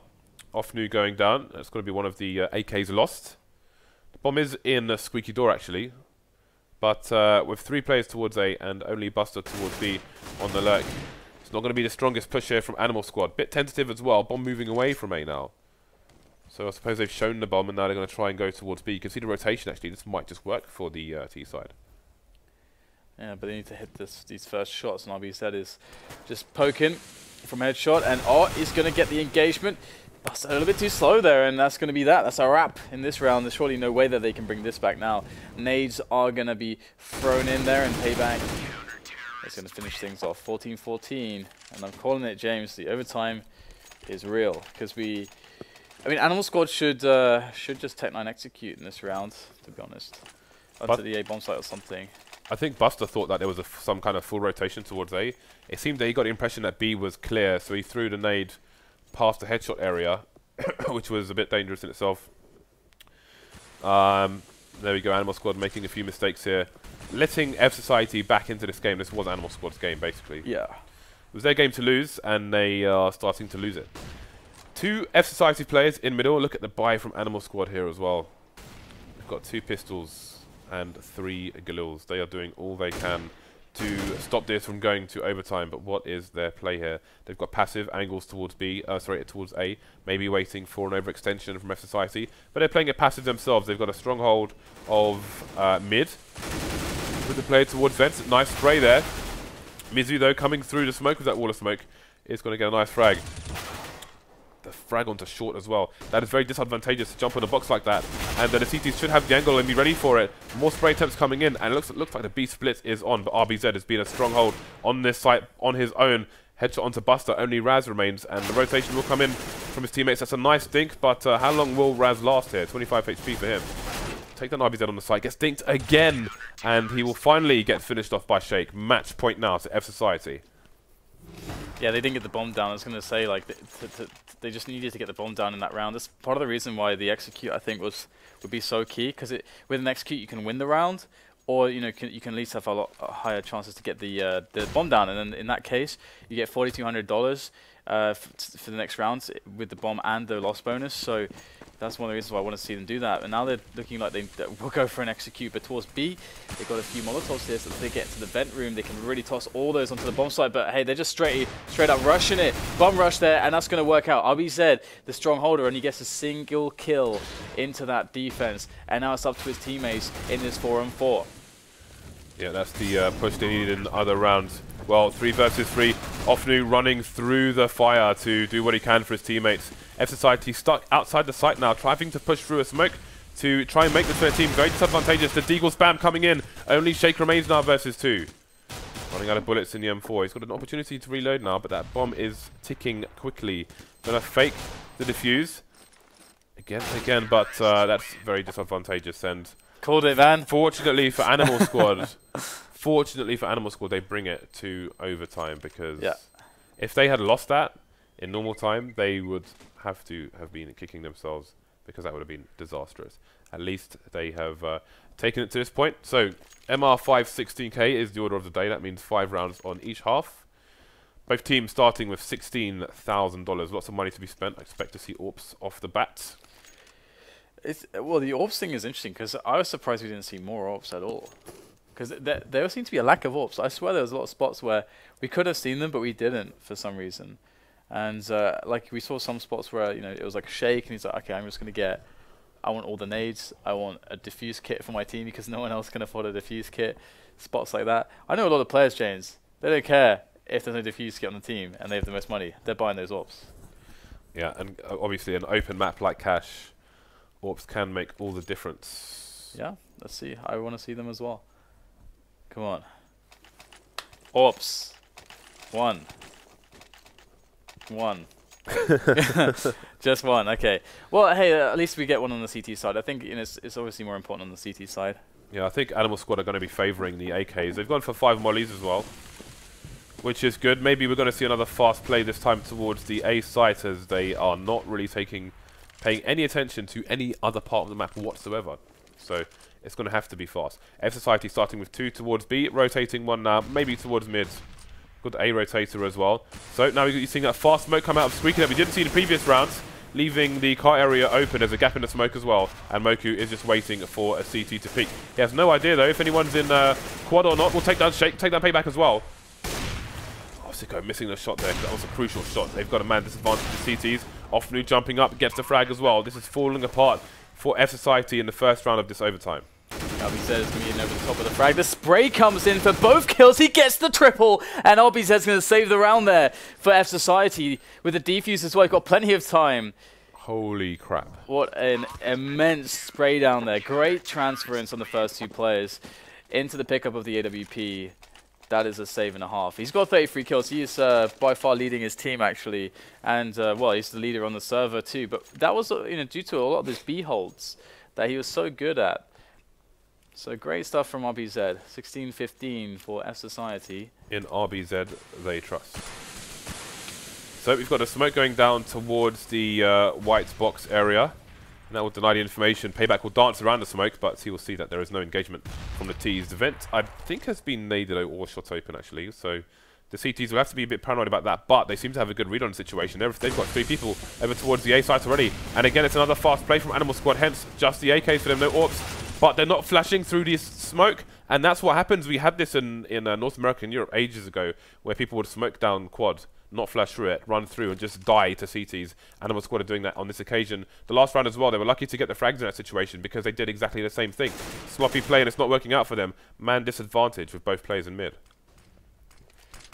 Ofnu going down. That's going to be one of the AKs lost. The bomb is in a squeaky door actually, but with 3 players towards A and only Busta towards B on the lurk, it's not going to be the strongest push here from Animal Squad. Bit tentative as well. Bomb moving away from A now. So I suppose they've shown the bomb and now they're going to try and go towards B. You can see the rotation actually. This might just work for the T side. Yeah, but they need to hit these first shots, and RBZ is just poking from headshot, and he's going to get the engagement. That's a little bit too slow there, and that's going to be that. That's a wrap in this round. There's surely no way that they can bring this back now. Nades are going to be thrown in there, and payback is going to finish things off. 14-14, and I'm calling it, James. The overtime is real because I mean, Animal Squad should just Tech 9 execute in this round, to be honest, onto the A bomb site or something. I think Buster thought that there was some kind of full rotation towards A. It seemed that he got the impression that B was clear, so he threw the nade past the headshot area, which was a bit dangerous in itself. There we go, Animal Squad making a few mistakes here. Letting fSociety back into this game. This was Animal Squad's game, basically. Yeah. It was their game to lose, and they are starting to lose it. 2 fSociety players in middle. Look at the buy from Animal Squad here as well. They've got 2 pistols and 3 Galils. They are doing all they can to stop this from going to overtime, but what is their play here? They've got passive angles towards towards A, maybe waiting for an overextension from fSociety, but they're playing it passive themselves. They've got a stronghold of mid with the player towards vents. Nice spray there. Mizu though coming through the smoke with that wall of smoke is going to get a nice frag. The frag onto short as well. That is very disadvantageous to jump in a box like that, and the CTs should have the angle and be ready for it. More spray attempts coming in, and it looks like the B split is on, but RBZ has been a stronghold on this site on his own. Headshot onto Buster, only Raz remains, and the rotation will come in from his teammates. That's a nice dink, but how long will Raz last here? 25 HP for him. Take down RBZ on the side, gets dinked again, and he will finally get finished off by Shake. Match point now to fSociety. Yeah, they didn't get the bomb down. I was going to say, like, they just needed to get the bomb down in that round. That's part of the reason why the execute, I think, would be so key, because with an execute you can win the round, or you can at least have a lot higher chances to get the bomb down. And then in that case, you get $4,200 for the next round with the bomb and the loss bonus. So that's one of the reasons why I want to see them do that. And now they're looking like they will go for an execute, but towards B, they've got a few Molotovs here, so if they get to the vent room, they can really toss all those onto the bomb site. But hey, they're just straight up rushing it. Bomb rush there, and that's going to work out. RBZ, the strongholder, and he gets a single kill into that defense. And now it's up to his teammates in this 4-on-4. Yeah, that's the push they needed in the other rounds. Well, 3 versus 3. ofnu running through the fire to do what he can for his teammates. fSociety stuck outside the site now, trying to push through a smoke to try and make this for their team. Very disadvantageous. The Deagle spam coming in. Only Shake remains now versus 2. Running out of bullets in the M4. He's got an opportunity to reload now, but that bomb is ticking quickly. Gonna fake the defuse. Again, but that's very disadvantageous. And called it, man. fortunately for Animal Squad, Fortunately for Animal Squad, they bring it to overtime because if they had lost that in normal time, they would have to have been kicking themselves because that would have been disastrous. At least they have taken it to this point. So MR5 16K is the order of the day. That means 5 rounds on each half. Both teams starting with $16,000. Lots of money to be spent. I expect to see AWPs off the bat. Well, the AWPs thing is interesting because I was surprised we didn't see more AWPs at all. Because there seemed to be a lack of AWPs. I swear there was a lot of spots where we could have seen them, but we didn't for some reason. And like we saw some spots where it was like a shake, and he's like, okay, I'm just gonna get. I want all the nades. I want a diffuse kit for my team because no one else can afford a diffuse kit. Spots like that. I know a lot of players, James. They don't care if there's no diffuse kit on the team and they have the most money. They're buying those AWPs. Yeah, and obviously an open map like Cash, AWPs can make all the difference. Yeah, let's see. I want to see them as well. Come on. AWPs. One. Just one, okay. Well, hey, at least we get one on the CT side. I think it's obviously more important on the CT side. Yeah, I think Animal Squad are going to be favouring the AKs. They've gone for 5 mollies as well, which is good. Maybe we're going to see another fast play this time towards the A site, as they are not really paying any attention to any other part of the map whatsoever. So it's going to have to be fast. fSociety starting with 2 towards B, rotating 1 now, maybe towards mid. Good A rotator as well. So now you're seeing that fast smoke come out of Squeaky that we didn't see in the previous rounds, leaving the car area open. There's a gap in the smoke as well, and Moku is just waiting for a CT to peek. He has no idea though if anyone's in quad or not. We'll take down Shake, take down payback as well. Oh, Sico missing the shot there. That was a crucial shot. They've got a man disadvantage to CTs. ofnu jumping up, gets the frag as well. This is falling apart for fSociety in the first round of this overtime. RBZ is going to be in over the top of the frag. The spray comes in for both kills. He gets the triple, and RBZ is going to save the round there for fSociety with the defuse as well. He's got plenty of time. Holy crap. What an immense spray down there. Great transference on the first 2 players into the pickup of the AWP. That is a save and a half. He's got 33 kills. He is by far leading his team, actually. And, well, he's the leader on the server, too. But that was due to a lot of his B holds that he was so good at. So great stuff from RBZ. 16-15 for fSociety. In RBZ, they trust. So we've got a smoke going down towards the white box area. And that will deny the information. Payback will dance around the smoke, but he will see that there is no engagement from the T's. The vent, I think, has been naded or shot open, actually. So the CTs will have to be a bit paranoid about that, but they seem to have a good read on the situation. They've got 3 people over towards the A site already. And again, it's another fast play from Animal Squad, hence just the AKs for them, no AWPs. But they're not flashing through this smoke, and that's what happens. We had this in North America and Europe ages ago, where people would smoke down quad, not flash through it, run through, and just die to CTs. Animal Squad are doing that on this occasion. The last round as well, they were lucky to get the frags in that situation because they did exactly the same thing. Sloppy play, and it's not working out for them. Man disadvantage with both players in mid.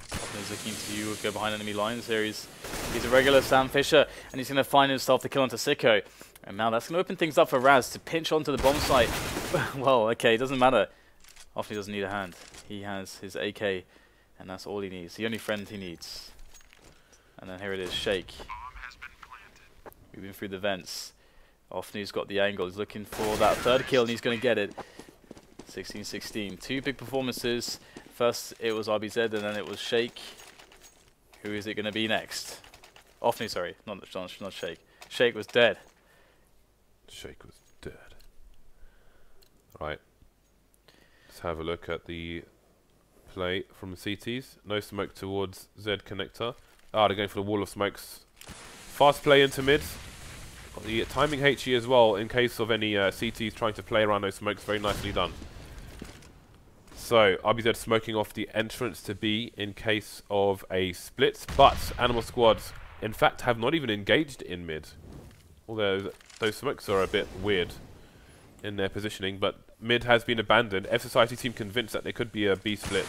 He's looking to go behind enemy lines here. He's a regular Sam Fisher, and he's going to find himself the kill onto Sico. And now that's going to open things up for Raz to pinch onto the bomb site. Well, okay, it doesn't matter. Often doesn't need a hand. He has his AK, and that's all he needs. The only friend he needs. And then here it is, Shake. Moving through the vents. Ofnu's got the angle. He's looking for that 3rd kill, and he's going to get it. 16-16. 2 big performances. First it was RBZ, and then it was Shake. Who is it going to be next? Ofnu, sorry. Not Shake. Shake was dead. Shake was dead. Right. Let's have a look at the play from the CTs. No smoke towards Z connector. Ah, they're going for the wall of smokes. Fast play into mid. Got the timing HE as well in case of any CTs trying to play around those smokes. Very nicely done. So, RBZ smoking off the entrance to B in case of a split. But Animal Squad, in fact, have not even engaged in mid. Although those smokes are a bit weird in their positioning, but mid has been abandoned. fSociety seem convinced that there could be a B split.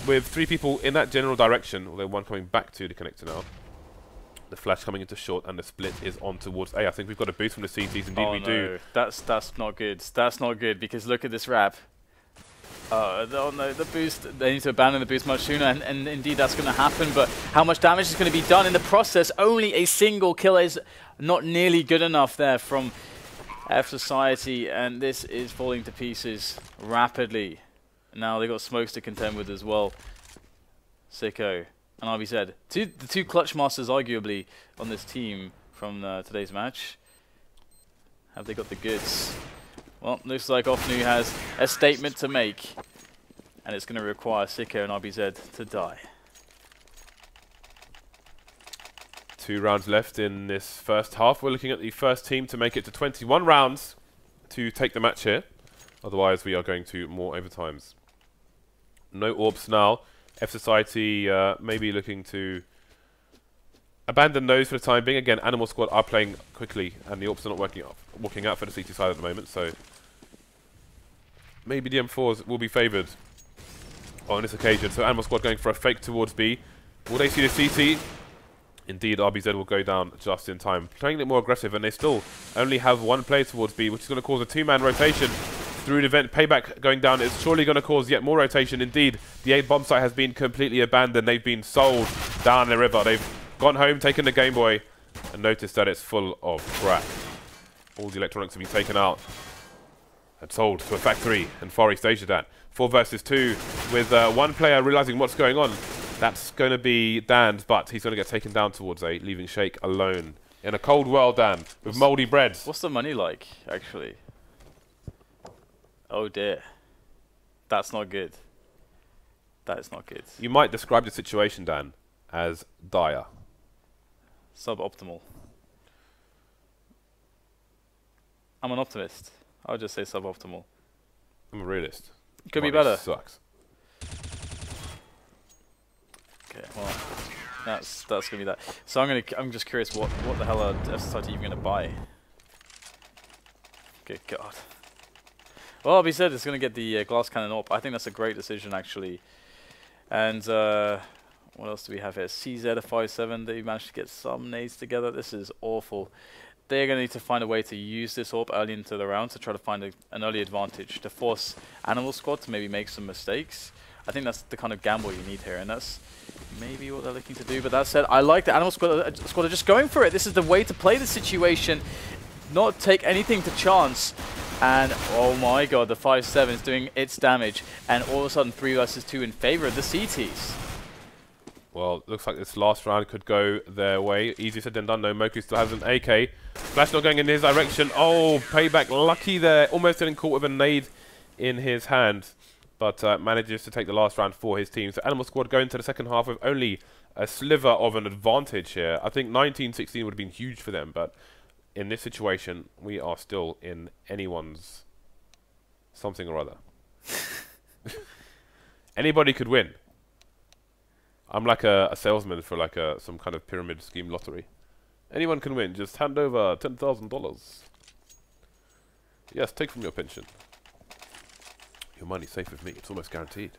With 3 people in that general direction, although 1 coming back to the connector now. The flash coming into short, and the split is on towards A. I think we've got a boost from the CTs. Indeed, we do. That's not good. That's not good, because look at this wrap. Oh no, the boost. They need to abandon the boost much sooner, and indeed that's going to happen. But how much damage is going to be done in the process? Only a single kill is not nearly good enough there from fSociety, and this is falling to pieces rapidly. Now they got smokes to contend with as well. Sico and RBZ. The two clutch masters arguably on this team from today's match. Have they got the goods? Well, looks like ofnu has a statement to make. And it's going to require Sico and RBZ to die. 2 rounds left in this first half. We're looking at the first team to make it to 21 rounds to take the match here. Otherwise, we are going to more overtimes. No orbs now. fSociety maybe looking to abandon those for the time being. Again, Animal Squad are playing quickly, and the orbs are not working out for the CT side at the moment. So maybe the M4s will be favoured on this occasion. So Animal Squad going for a fake towards B. Will they see the CT? Indeed, RBZ will go down just in time. Playing it more aggressive, and they still only have 1 player towards B, which is going to cause a 2-man rotation through the event. Payback going down is surely going to cause yet more rotation. Indeed, the A bomb site has been completely abandoned. They've been sold down the river. They've gone home, taken the Game Boy, and noticed that it's full of crap. All the electronics have been taken out and sold to a factory and Far East Asia. That 4 versus 2 with 1 player realizing what's going on. That's going to be DANZ, but he's going to get taken down towards A, leaving Shake alone in a cold world, Dan, with mouldy breads. What's the money like, actually? Oh dear. That's not good. That is not good. You might describe the situation, Dan, as dire. Suboptimal. I'm an optimist. I'll just say suboptimal. I'm a realist. Could be Money better. Sucks. Okay, well, that's gonna be that. So I'm just curious what the hell are fSociety even gonna buy? Good God. Well, RB said it's gonna get the glass cannon up. I think that's a great decision actually. And what else do we have here? CZ a 5-7. They managed to get some nades together. This is awful. They're going to need to find a way to use this AWP early into the round to try to find an early advantage, to force Animal Squad to maybe make some mistakes. I think that's the kind of gamble you need here, and that's maybe what they're looking to do. But that said, I like the Animal Squad are just going for it. This is the way to play the situation, not take anything to chance. And oh my God, the 5-7 is doing its damage, and all of a sudden 3 versus 2 in favor of the CTs. Well, looks like this last round could go their way. Easier said than done, though. Moku still has an AK. Flash not going in his direction. Oh, Payback lucky there. Almost getting caught with a nade in his hand. But manages to take the last round for his team. So Animal Squad go into the second half with only a sliver of an advantage here. I think 19-16 would have been huge for them. But in this situation, we are still in anyone's something or other. Anybody could win. I'm like a salesman for like some kind of pyramid scheme lottery. Anyone can win. Just hand over $10,000. Yes, take from your pension. Your money's safe with me. It's almost guaranteed.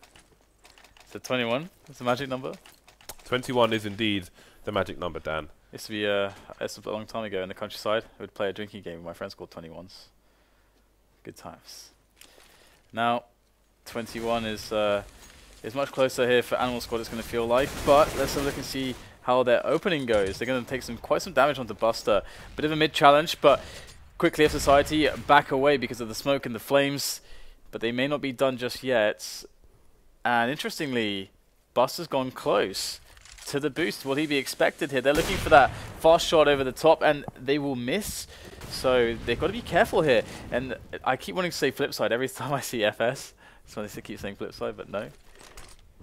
So 21. That's the magic number. 21 is indeed the magic number, Dan. Used to be it's a long time ago in the countryside. I would play a drinking game with my friends called 21s. Good times. Now, 21 is much closer here for Animal Squad, it's going to feel like. But let's have a look and see how their opening goes. They're going to take quite some damage onto Busta. Bit of a mid-challenge, but quickly fSociety back away because of the smoke and the flames. But they may not be done just yet. And interestingly, Busta's gone close to the boost. Will he be expected here? They're looking for that fast shot over the top, and they will miss. So they've got to be careful here. And I keep wanting to say FlipSide every time I see FS. So I keep saying FlipSide, but no.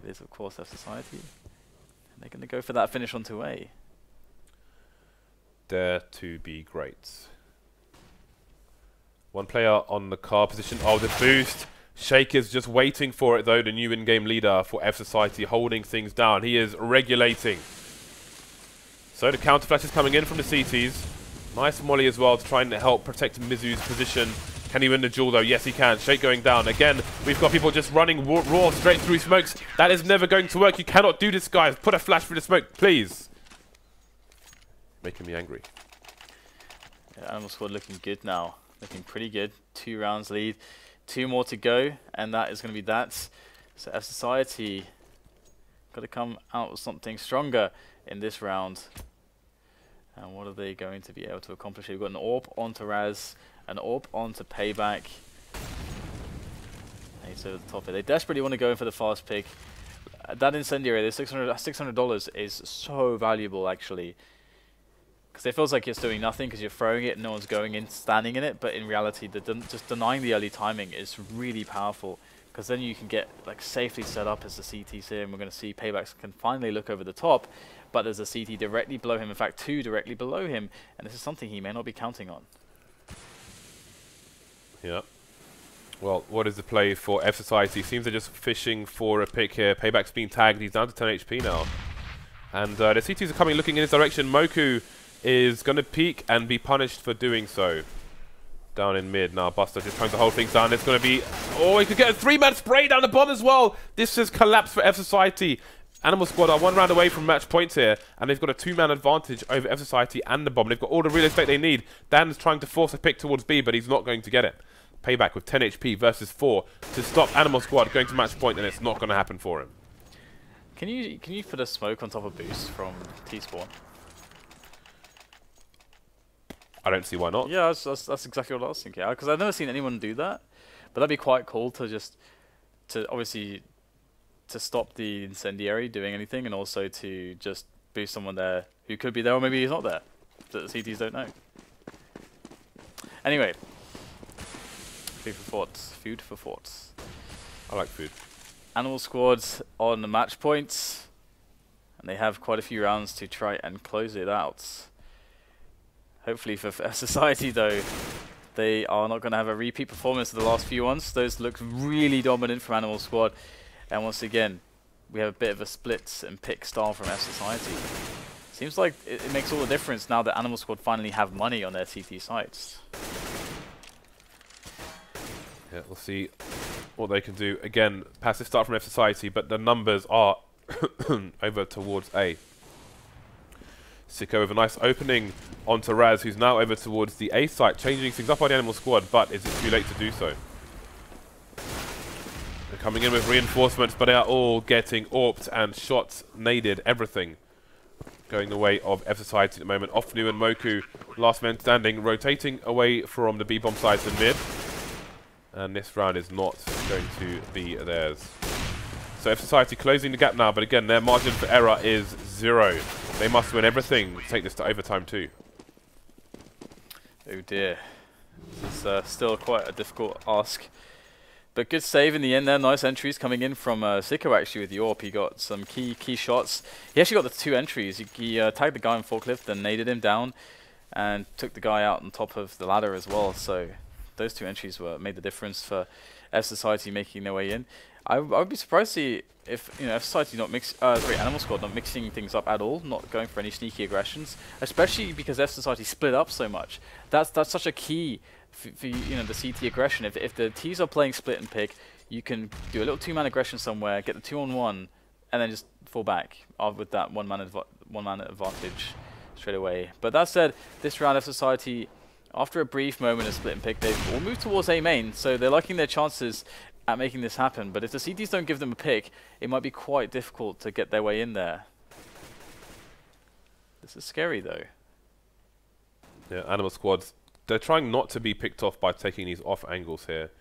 It is, of course, fSociety. And they're going to go for that finish onto A. Dare to be great. One player on the car position. Oh, the boost. Shake is just waiting for it, though. The new in-game leader for fSociety holding things down. He is regulating. So the counter flash is coming in from the CTs. Nice molly as well to try and help protect mizu's position. Can he win the duel, though? Yes, he can. Shake going down. Again, we've got people just running raw straight through smokes. That is never going to work. You cannot do this, guys. Put a flash through the smoke, please. Making me angry. Yeah, Animal Squad looking good now. Looking pretty good. 2 rounds lead. 2 more to go, and that is going to be that. So fSociety got to come out with something stronger in this round. And what are they going to be able to accomplish? We've got an AWP onto Raz, an AWP onto Payback. he's over the top here. They desperately want to go in for the fast pick. That incendiary, the $600 is so valuable actually. Because it feels like you're doing nothing because you're throwing it and no one's going in, standing in it. But in reality, just denying the early timing is really powerful. Because then you can get like safely set up as the CT's here, and we're going to see Paybacks can finally look over the top. But there's a CT directly below him, in fact 2 directly below him, and this is something he may not be counting on. Yeah. Well, what is the play for fSociety? Seems they're just fishing for a pick here. Payback's been tagged, he's down to 10 HP now. And the CTs are coming, looking in his direction. Moku is going to peek and be punished for doing so. Down in mid now, Busta just trying to hold things down. It's going to be... Oh, he could get a 3-man spray down the bomb as well. This has collapsed for fSociety. Animal Squad are 1 round away from match points here, and they've got a 2-man advantage over fSociety and the bomb. They've got all the real estate they need. DANZ trying to force a pick towards B, but he's not going to get it. Payback with 10 HP versus 4 to stop Animal Squad going to match point, and it's not going to happen for him. Can you put a smoke on top of boost from T-spawn? I don't see why not. Yeah, that's exactly what I was thinking. Because I've never seen anyone do that, but that'd be quite cool to obviously to stop the incendiary doing anything, and also to just boost someone there who could be there, or maybe he's not there. That the CTs don't know. Anyway, food for thoughts. Food for thoughts. I like food. Animal Squads on the match points, and they have quite a few rounds to try and close it out. Hopefully for fSociety though, they are not going to have a repeat performance of the last few ones. Those look really dominant from Animal Squad, and once again, we have a bit of a split and pick style from fSociety. Seems like it makes all the difference now that Animal Squad finally have money on their CT sites. Yeah, we'll see what they can do. Again, passive start from fSociety, but the numbers are over towards A. Sico with a nice opening onto Raz, who's now over towards the A site, changing things up by the Animal Squad, but is it too late to do so? They're coming in with reinforcements, but they are all getting AWP'd and shots, naded, everything going the way of fSociety at the moment. ofnu and Moku, last men standing, rotating away from the B-bomb sites in mid. And this round is not going to be theirs. So fSociety closing the gap now, but again, their margin for error is 0. They must win everything to take this to overtime too. Oh dear. This is still quite a difficult ask. But good save in the end there. Nice entries coming in from Sico actually with Yorp. He got some key shots. He actually got the 2 entries. He tagged the guy on forklift and naded him down and took the guy out on top of the ladder as well. So those 2 entries made the difference for fSociety making their way in. I would be surprised to see if fSociety Animal Squad not mixing things up at all, not going for any sneaky aggressions, especially because fSociety split up so much. That's such a key for the CT aggression. If the T's are playing split and pick, you can do a little 2-man aggression somewhere, get the 2-on-1, and then just fall back with that one-man advantage straight away. But that said, this round fSociety, after a brief moment of split and pick, they've all moved towards A main, so they're liking their chances at making this happen. But if the CTs don't give them a pick, it might be quite difficult to get their way in there. This is scary though. Yeah, Animal Squads, they're trying not to be picked off by taking these off angles here.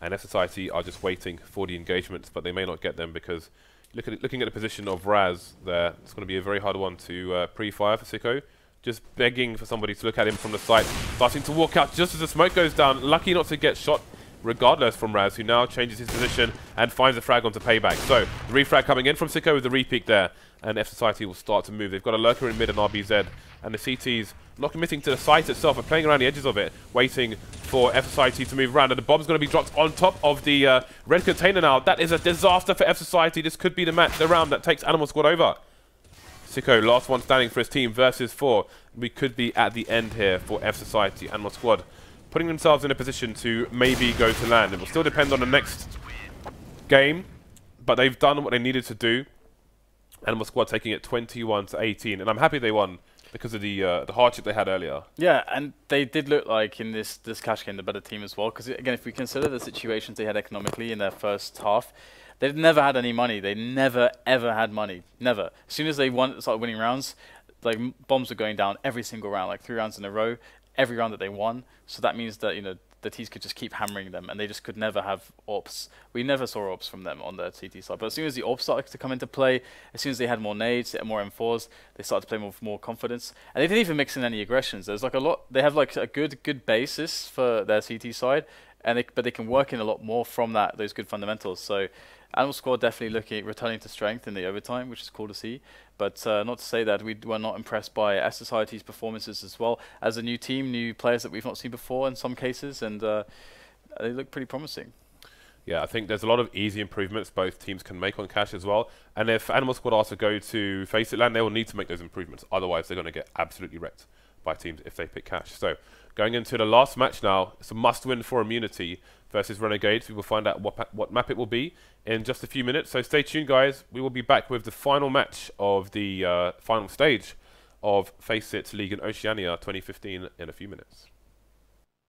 And fSociety are just waiting for the engagements, but they may not get them because looking at the position of Raz there, it's going to be a very hard one to pre-fire for Sico. Just begging for somebody to look at him from the side, starting to walk out just as the smoke goes down. Lucky not to get shot regardless from Raz, who now changes his position and finds a frag onto Payback. So, the refrag coming in from Sico with the repeak there, and fSociety will start to move. They've got a lurker in mid and RBZ, and the CTs not committing to the site itself, but playing around the edges of it, waiting for fSociety to move around, and the bomb's going to be dropped on top of the red container now. That is a disaster for fSociety. This could be the round that takes Animal Squad over. Sico, last one standing for his team versus 4. We could be at the end here for fSociety. Animal Squad putting themselves in a position to maybe go to land. It will still depend on the next game, but they've done what they needed to do. Animal Squad taking it 21-18, and I'm happy they won because of the hardship they had earlier. Yeah, and they did look like in this cash game the better team as well. Because again, if we consider the situations they had economically in their first half, they've never had any money. They never ever had money. Never. As soon as they started winning rounds, like bombs were going down every single round, like 3 rounds in a row. Every round that they won, so that means that the T's could just keep hammering them, and they just could never have AWPs. We never saw AWPs from them on the CT side. But as soon as the AWPs started to come into play, as soon as they had more nades, more M4s, they started to play with more confidence. And they didn't even mix in any aggressions. There's like a lot. They have like a good basis for their CT side, and but they can work in a lot more from those good fundamentals. So Animal Squad definitely returning to strength in the overtime, which is cool to see. But not to say that we were not impressed by fSociety's performances as well. As a new team, new players that we've not seen before in some cases, and they look pretty promising. Yeah, I think there's a lot of easy improvements both teams can make on Cash as well. And if Animal Squad are to go to FACEIT LAN, they will need to make those improvements. Otherwise, they're going to get absolutely wrecked by teams if they pick Cash. So going into the last match now, it's a must-win for Immunity versus Renegades. We will find out what map it will be in just a few minutes. So stay tuned, guys. We will be back with the final match of the final stage of FACEIT League in Oceania 2015 in a few minutes.